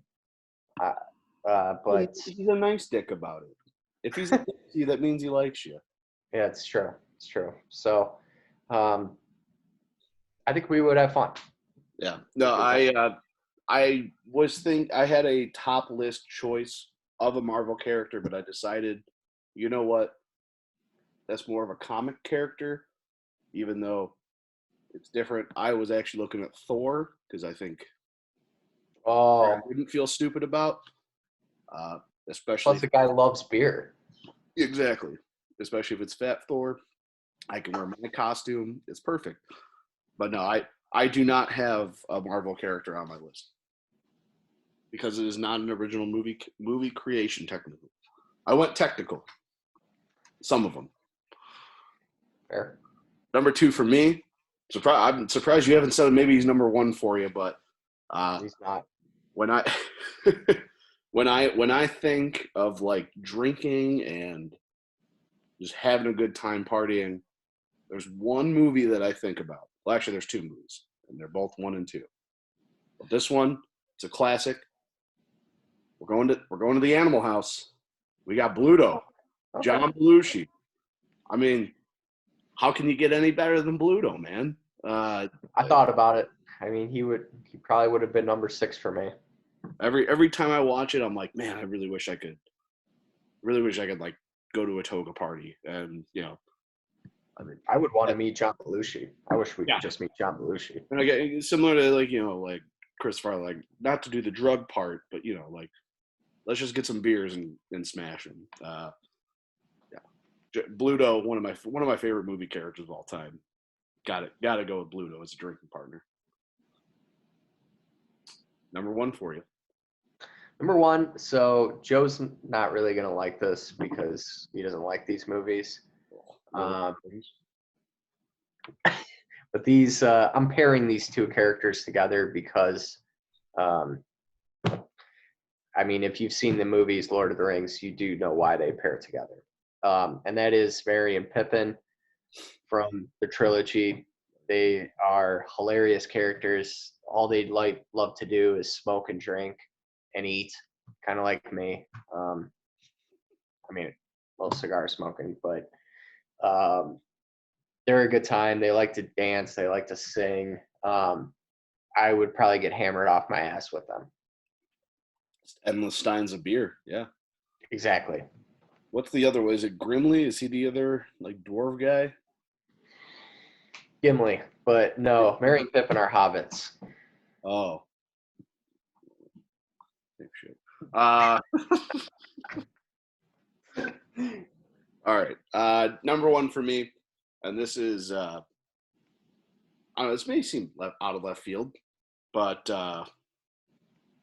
But he's a nice dick about it. If he's a dick to you, that means he likes you. Yeah, it's true. It's true. So, I think we would have fun. Yeah. No, I had a top list choice of a Marvel character, but I decided, you know what? That's more of a comic character, even though it's different. I was actually looking at Thor because I think I wouldn't feel stupid about, especially. Plus, the guy loves beer. Exactly. Especially if it's Fat Thor. I can wear my costume. It's perfect. But no, I do not have a Marvel character on my list because it is not an original movie creation technically. I went technical. Some of them. Fair. Number 2 for me. I'm surprised you haven't said maybe he's number 1 for you, but he's not. When I when I think of, like, drinking and just having a good time partying, there's one movie that I think about. Well, actually, there's 2 movies, and they're both 1 and 2. But this one, it's a classic. We're going to the Animal House. We got Bluto, Okay. John Belushi. I mean, how can you get any better than Bluto, man? I thought about it. I mean, he probably would have been number 6 for me. Every time I watch it, I'm like, man, I really wish I could like go to a toga party, and I mean, I would want to meet John Belushi. I wish we could just meet John Belushi. And I get similar to like Chris Farley, like, not to do the drug part, but like, let's just get some beers and smash them. Bluto, one of my favorite movie characters of all time. Got to go with Bluto as a drinking partner. Number 1 for you. Number 1. So Joe's not really gonna like this because he doesn't like these movies. But these, I'm pairing these 2 characters together because, I mean, if you've seen the movies Lord of the Rings, you do know why they pair together. And that is Merry and Pippin from the trilogy. They are hilarious characters. All they love to do is smoke and drink and eat, kind of like me. I mean, a little cigar smoking, but they're a good time. They like to dance. They like to sing. I would probably get hammered off my ass with them. Endless steins of beer. Yeah. Exactly. What's the other one? Is it Grimly? Is he the other like dwarf guy? Gimli, but no, Merry and Pippin are hobbits. Oh, shit. All right. Number one for me, and this is I don't know, this may seem out of left field, but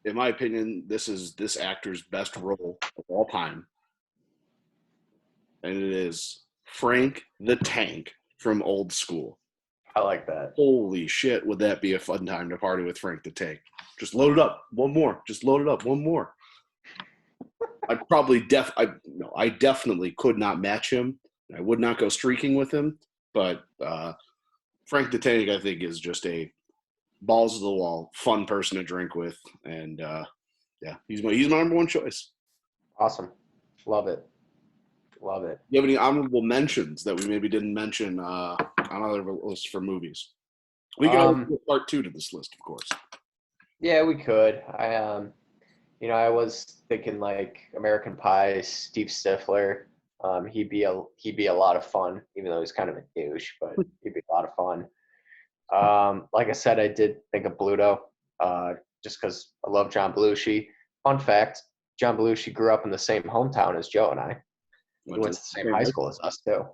in my opinion, this is this actor's best role of all time, and it is Frank the Tank from Old School. I like that. Holy shit, would that be a fun time to party with Frank the Tank? Just load it up, one more. Just load it up, one more. I'd probably I definitely could not match him. I would not go streaking with him, but Frank the Tank, I think, is just a balls to the wall, fun person to drink with, and yeah, he's my number one choice. Awesome. Love it. Love it. You have any honorable mentions that we maybe didn't mention on other lists for movies? We can always do a part 2 to this list, of course. Yeah, we could. I was thinking like American Pie, Steve Stifler. He'd be a lot of fun, even though he's kind of a douche, but he'd be a lot of fun. Like I said, I did think of Bluto, just because I love John Belushi. Fun fact: John Belushi grew up in the same hometown as Joe and I. He went to the same high school as us too.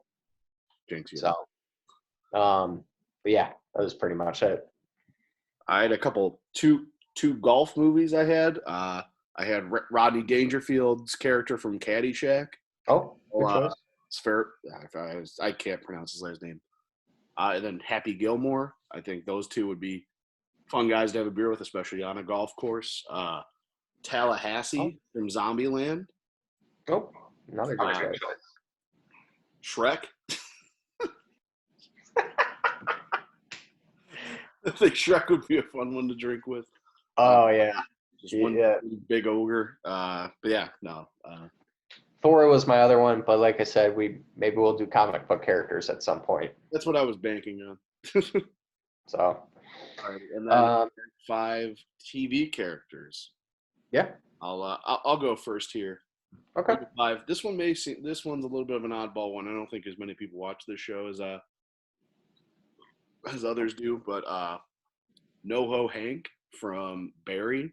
So, but yeah, that was pretty much it. I had two golf movies. I had Rodney Dangerfield's character from Caddyshack. Oh, good choice. It's fair. I can't pronounce his last name. And then Happy Gilmore. I think those two would be fun guys to have a beer with, especially on a golf course. Tallahassee from Zombieland. Oh, another good choice. Shrek. I think Shrek would be a fun one to drink with. Oh, yeah. Just one big ogre. But yeah, no. Thor was my other one, but like I said, maybe we'll do comic book characters at some point. That's what I was banking on. So. All right, and then 5 TV characters. Yeah. I'll go first here. Okay. 5. This one's a little bit of an oddball one. I don't think as many people watch this show as others do, but NoHo Hank from Barry.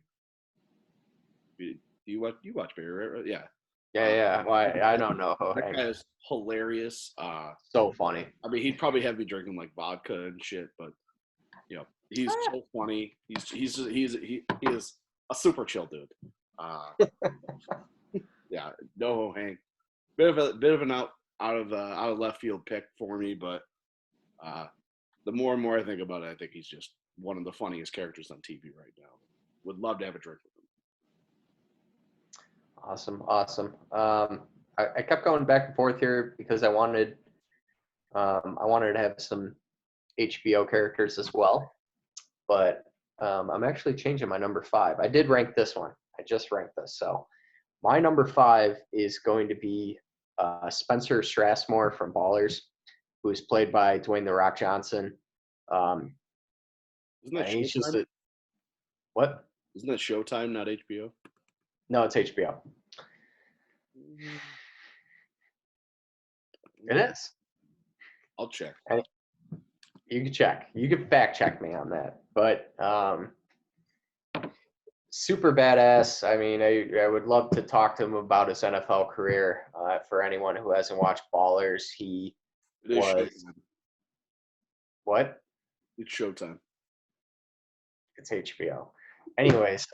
You watch Barry, right? Yeah. Yeah. Well, I don't know. That guy is hilarious. So funny. I mean, he'd probably have me drinking like vodka and shit, but you know, he's so funny. He is a super chill dude. Yeah, NoHo Hank. Bit of an out of left field pick for me, but the more and more I think about it, I think he's just one of the funniest characters on TV right now. Would love to have a drink with him. Awesome. I kept going back and forth here because I wanted to have some HBO characters as well, but I'm actually changing my number 5. I did rank this one. I just ranked this, so my number 5 is going to be Spencer Strassmore from Ballers, who is played by Dwayne The Rock Johnson. Isn't that Showtime? What? Isn't that Showtime, not HBO? No, it's HBO. It is. I'll check. You can check. You can fact check me on that. But super badass. I mean, I would love to talk to him about his NFL career. For anyone who hasn't watched Ballers, he was. Showtime. What? It's Showtime. It's HBO. Anyways,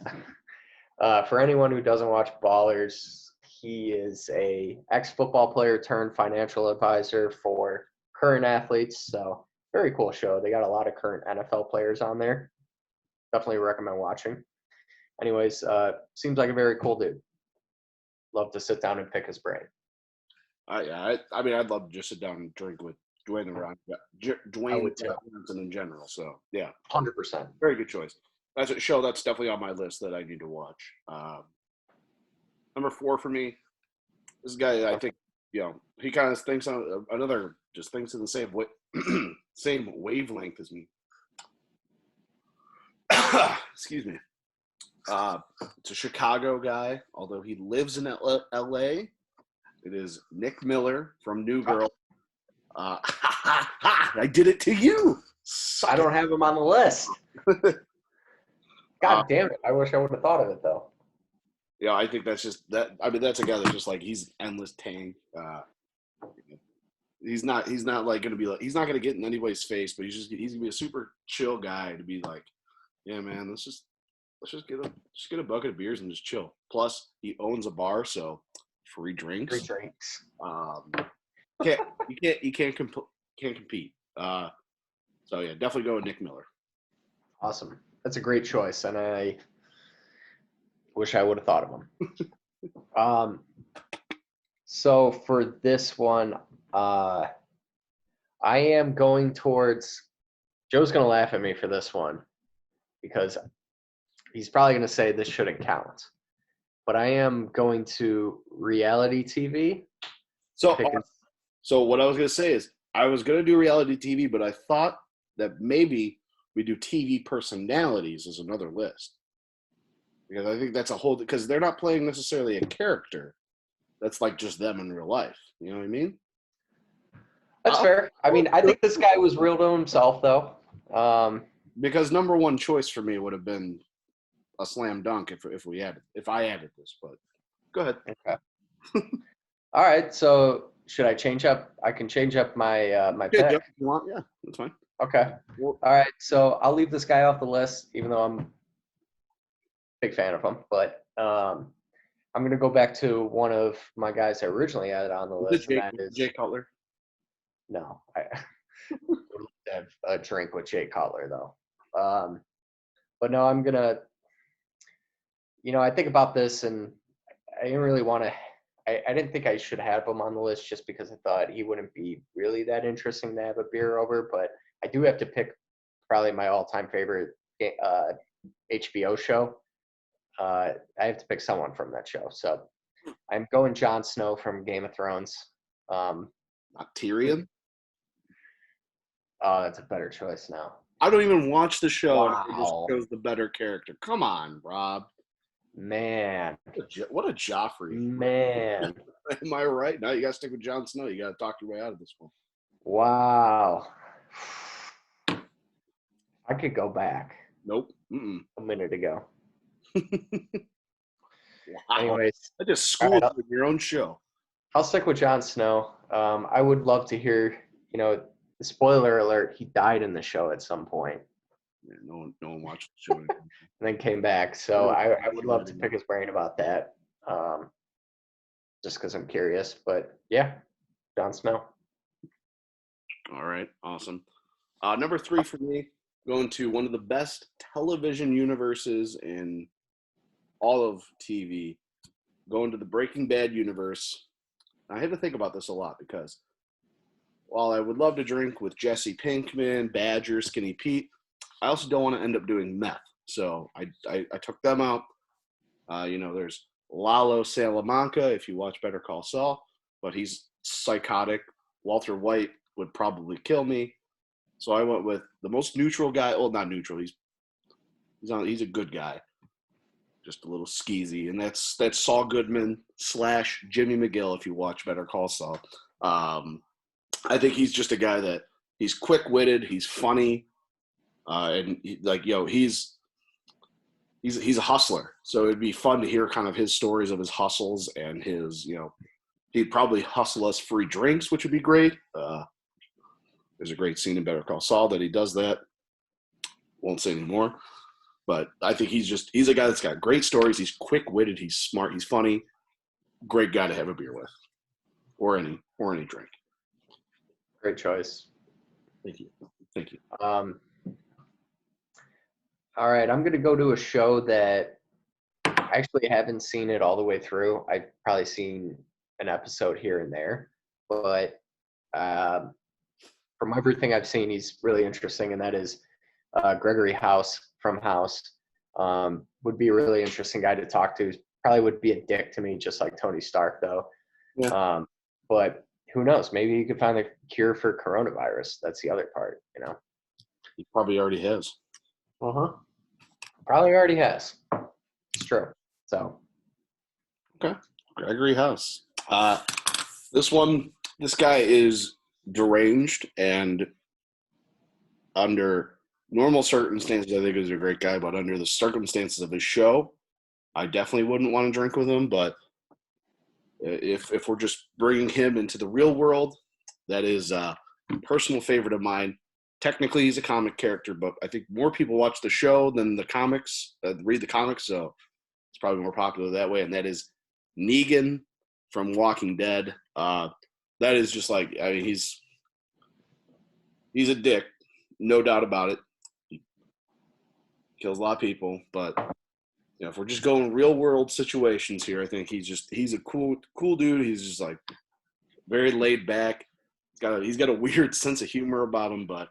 for anyone who doesn't watch Ballers, he is a ex-football player turned financial advisor for current athletes. So very cool show. They got a lot of current NFL players on there. Definitely recommend watching. Anyways, seems like a very cool dude. Love to sit down and pick his brain. I mean, I'd love to just sit down and drink with Dwayne The Rock Johnson in general. So yeah, 100%. Very good choice. That's a show that's definitely on my list that I need to watch. Number 4 for me, this guy, I think, he kind of thinks on thinks in the same way, same wavelength as me. Excuse me. It's a Chicago guy, although he lives in L.A. It is Nick Miller from New Girl. I did it to you. I don't have him on the list. God damn it. I wish I would have thought of it, though. Yeah, I think that's just that. I mean, that's a guy that's just like he's endless tank. He's not like gonna be like he's not gonna get in anybody's face, but he's gonna be a super chill guy to be like, yeah, man, let's just get a bucket of beers and just chill. Plus, he owns a bar, so free drinks. Free drinks. You can't compete. So yeah, definitely go with Nick Miller. Awesome. That's a great choice, and I wish I would have thought of him. So for this one, I am going towards Joe's going to laugh at me for this one because he's probably going to say this shouldn't count. But I am going to reality TV. So what I was going to say is I was going to do reality TV, but I thought that maybe we do TV personalities as another list. Because I think that's a whole – because they're not playing necessarily a character. That's like just them in real life. You know what I mean? That's fair. I mean, I think this guy was real to himself, though. Because number one choice for me would have been a slam dunk if I added this. But go ahead. Okay. All right. So should I change up? I can change up my my pick. If you want, yeah, that's fine. Okay. All right. So I'll leave this guy off the list, even though I'm a big fan of him. But I'm going to go back to one of my guys I originally had on the list. And that is Jay Cutler. No, I would have a drink with Jay Cutler, though. But no, I'm going to, I think about this, and I didn't really want to, I didn't think I should have him on the list just because I thought he wouldn't be really that interesting to have a beer over. But I do have to pick probably my all-time favorite HBO show. I have to pick someone from that show. So I'm going Jon Snow from Game of Thrones. Not Tyrion? Oh, that's a better choice now. I don't even watch the show. Wow. And I just chose the better character. Come on, Rob. Man. What a Joffrey. Man. Am I right? Now you got to stick with Jon Snow. You got to talk your way out of this one. Wow. I could go back. Nope. Mm-mm. A minute ago. Wow. Anyways. I just schooled you with your own show. I'll stick with Jon Snow. I would love to hear, spoiler alert, he died in the show at some point. Yeah, no one watched the show. And then came back. So I would love to pick his brain about that. Just because I'm curious. But yeah, Jon Snow. All right. Awesome. Number 3 for me, going to one of the best television universes in all of TV, going to the Breaking Bad universe. I had to think about this a lot because while I would love to drink with Jesse Pinkman, Badger, Skinny Pete, I also don't want to end up doing meth. So I took them out. There's Lalo Salamanca, if you watch Better Call Saul, but he's psychotic. Walter White would probably kill me. So I went with the most neutral guy. Well, not neutral. He's a good guy. Just a little skeezy. And that's Saul Goodman / Jimmy McGill, if you watch Better Call Saul. I think he's just a guy that he's quick-witted. He's funny. And he's a hustler. So it'd be fun to hear kind of his stories of his hustles and his, he'd probably hustle us free drinks, which would be great. There's a great scene in Better Call Saul that he does that. Won't say anymore. But I think he's a guy that's got great stories. He's quick-witted. He's smart. He's funny. Great guy to have a beer with, or any drink. Great choice. Thank you. All right, I'm going to go to a show that I actually haven't seen it all the way through. I've probably seen an episode here and there. But from everything I've seen, he's really interesting, and that is Gregory House from House. Would be a really interesting guy to talk to. Probably would be a dick to me, just like Tony Stark, though. Yeah. But who knows? Maybe he could find a cure for coronavirus. That's the other part, He probably already has. Probably already has. true. So. Okay. Gregory House. This guy is deranged, and under normal circumstances, I think he's a great guy, but under the circumstances of his show, I definitely wouldn't want to drink with him. But if we're just bringing him into the real world, that is a personal favorite of mine. Technically, he's a comic character, but I think more people watch the show than the comics, read the comics, so it's probably more popular that way, and that is Negan from Walking Dead. That is just like, I mean, he's a dick, no doubt about it. He kills a lot of people, but you know, if we're just going real world situations here, I think he's a cool dude. He's just like very laid back. He's got a weird sense of humor about him, but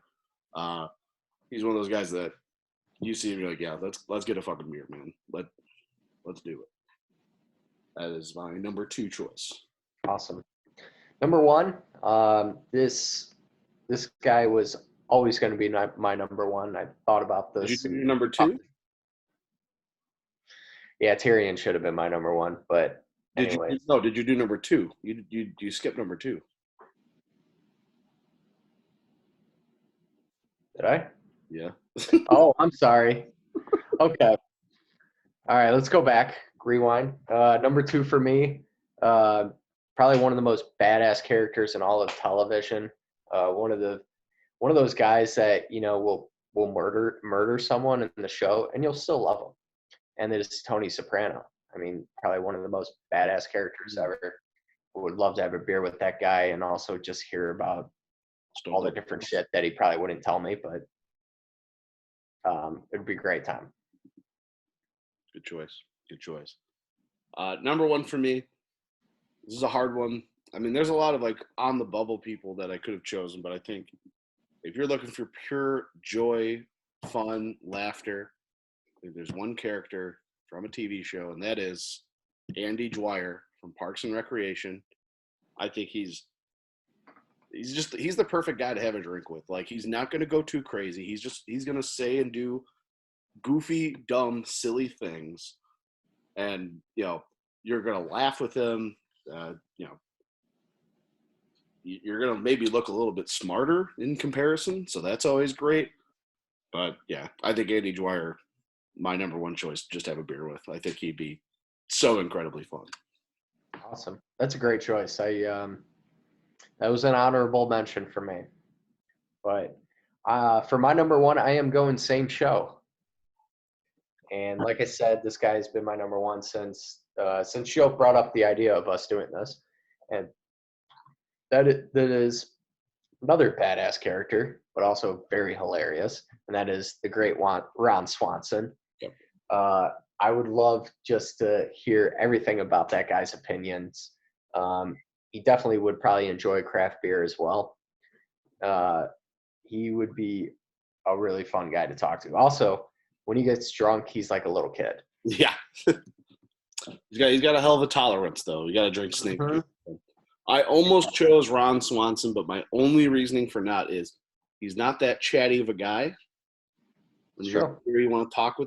he's one of those guys that you see and you're like, yeah, let's get a fucking beer, man. Let's do it. That is my number 2 choice. Awesome. Number 1, this guy was always going to be my number 1. I thought about this. Did you do number 2? Yeah, Tyrion should have been my number 1, but anyways. Did you do number 2? You skipped number 2. Did I? Yeah. Oh, I'm sorry. Okay. All right, let's go back. Rewind. Number 2 for me, probably one of the most badass characters in all of television. One of those guys that, you know, will murder someone in the show and you'll still love him. And it is Tony Soprano. I mean, probably one of the most badass characters ever. Would love to have a beer with that guy and also just hear about all the different shit that he probably wouldn't tell me, but it'd be a great time. Good choice. Number 1 for me, this is a hard one. I mean, there's a lot of like on the bubble people that I could have chosen, but I think if you're looking for pure joy, fun, laughter, there's one character from a TV show, and that is Andy Dwyer from Parks and Recreation. I think he's the perfect guy to have a drink with. Like, he's not going to go too crazy. He's going to say and do goofy, dumb, silly things, and you know, you're going to laugh with him. You know, you're going to maybe look a little bit smarter in comparison, so that's always great. But yeah, I think Andy Dwyer, my number 1 choice, just have a beer with. I think he'd be so incredibly fun. Awesome. That's a great choice. That was an honorable mention for me. But for my number 1, I am going same show. And like I said, this guy has been my number 1 since Joe brought up the idea of us doing this. And that is another badass character, but also very hilarious. And that is the great Ron Swanson. Yep. I would love just to hear everything about that guy's opinions. He definitely would probably enjoy craft beer as well. He would be a really fun guy to talk to. Also, when he gets drunk, he's like a little kid. Yeah. He's got a hell of a tolerance, though. You got to drink snake. Mm-hmm. I almost chose Ron Swanson, but my only reasoning for not is he's not that chatty of a guy. When sure. you want to talk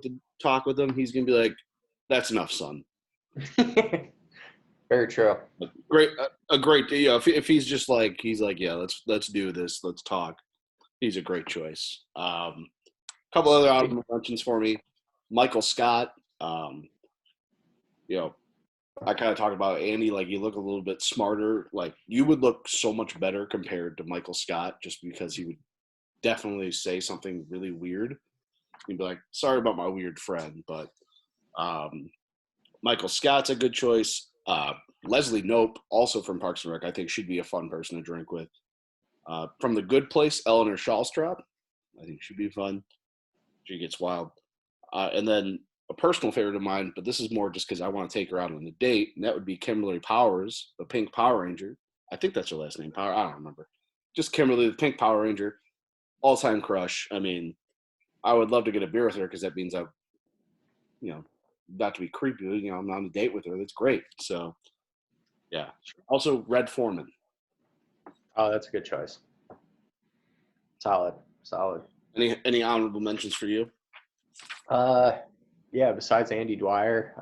with him, he's gonna be like, "That's enough, son." Very true. A great. You know, if he's just like yeah, let's do this, let's talk. He's a great choice. Couple other honorable mentions for me. Michael Scott. You know, I kind of talked about Andy. Like, you look a little bit smarter. Like, you would look so much better compared to Michael Scott, just because he would definitely say something really weird. You'd be like, sorry about my weird friend, but Michael Scott's a good choice. Leslie Knope, also from Parks and Rec, I think she'd be a fun person to drink with. From The Good Place, Eleanor Shallstrop, I think she'd be fun. She gets wild. And then a personal favorite of mine, but this is more just because I want to take her out on a date, and that would be Kimberly Powers, the Pink Power Ranger. I think that's her last name, Power. I don't remember. Just Kimberly, the Pink Power Ranger. All-time crush. I mean, I would love to get a beer with her because that means I'm, you know, not to be creepy, you know, I'm on a date with her. That's great. So, yeah. Also, Red Foreman. Oh, that's a good choice. Solid. Any honorable mentions for you? Yeah, yeah, besides Andy Dwyer,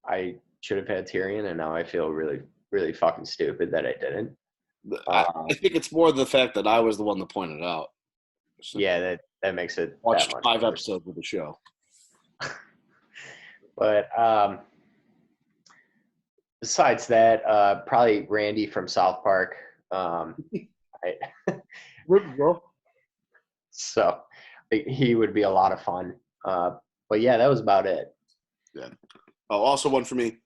I should have had Tyrion, and now I feel really, really fucking stupid that I didn't. I think it's more the fact that I was the one that pointed it out. So Yeah, that makes it watched that much 5 worse. episodes of the show. But besides that, probably Randy from South Park. So he would be a lot of fun. But yeah, that was about it. Yeah. Oh, also one for me.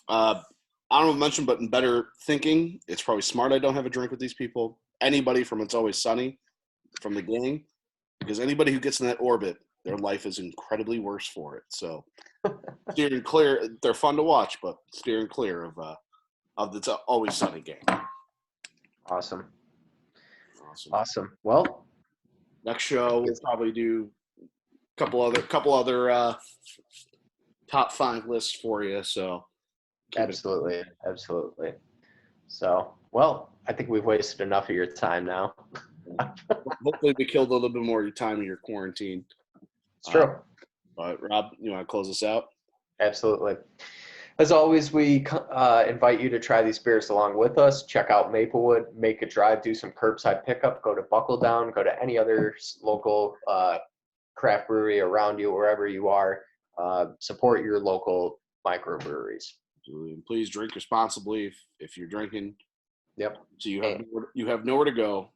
I don't know if I mentioned, but in better thinking, it's probably smart I don't have a drink with these people. Anybody from It's Always Sunny, from the gang, because anybody who gets in that orbit, their life is incredibly worse for it. So steering clear. They're fun to watch, but steering clear of the It's Always Sunny gang. Awesome. Well, next show we'll probably do a couple other top 5 lists for you. So absolutely. So, well, I think we've wasted enough of your time now. Hopefully we killed a little bit more of your time in your quarantine. It's true. But Rob, you want to close us out? Absolutely. As always, we invite you to try these beers along with us. Check out Maplewood, make a drive, do some curbside pickup, go to Buckledown, go to any other local craft brewery around you, wherever you are. Support your local microbreweries. Absolutely. And please drink responsibly if you're drinking. Yep. So you have nowhere to go.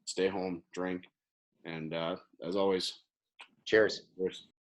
Stay home, drink, and as always, cheers. cheers.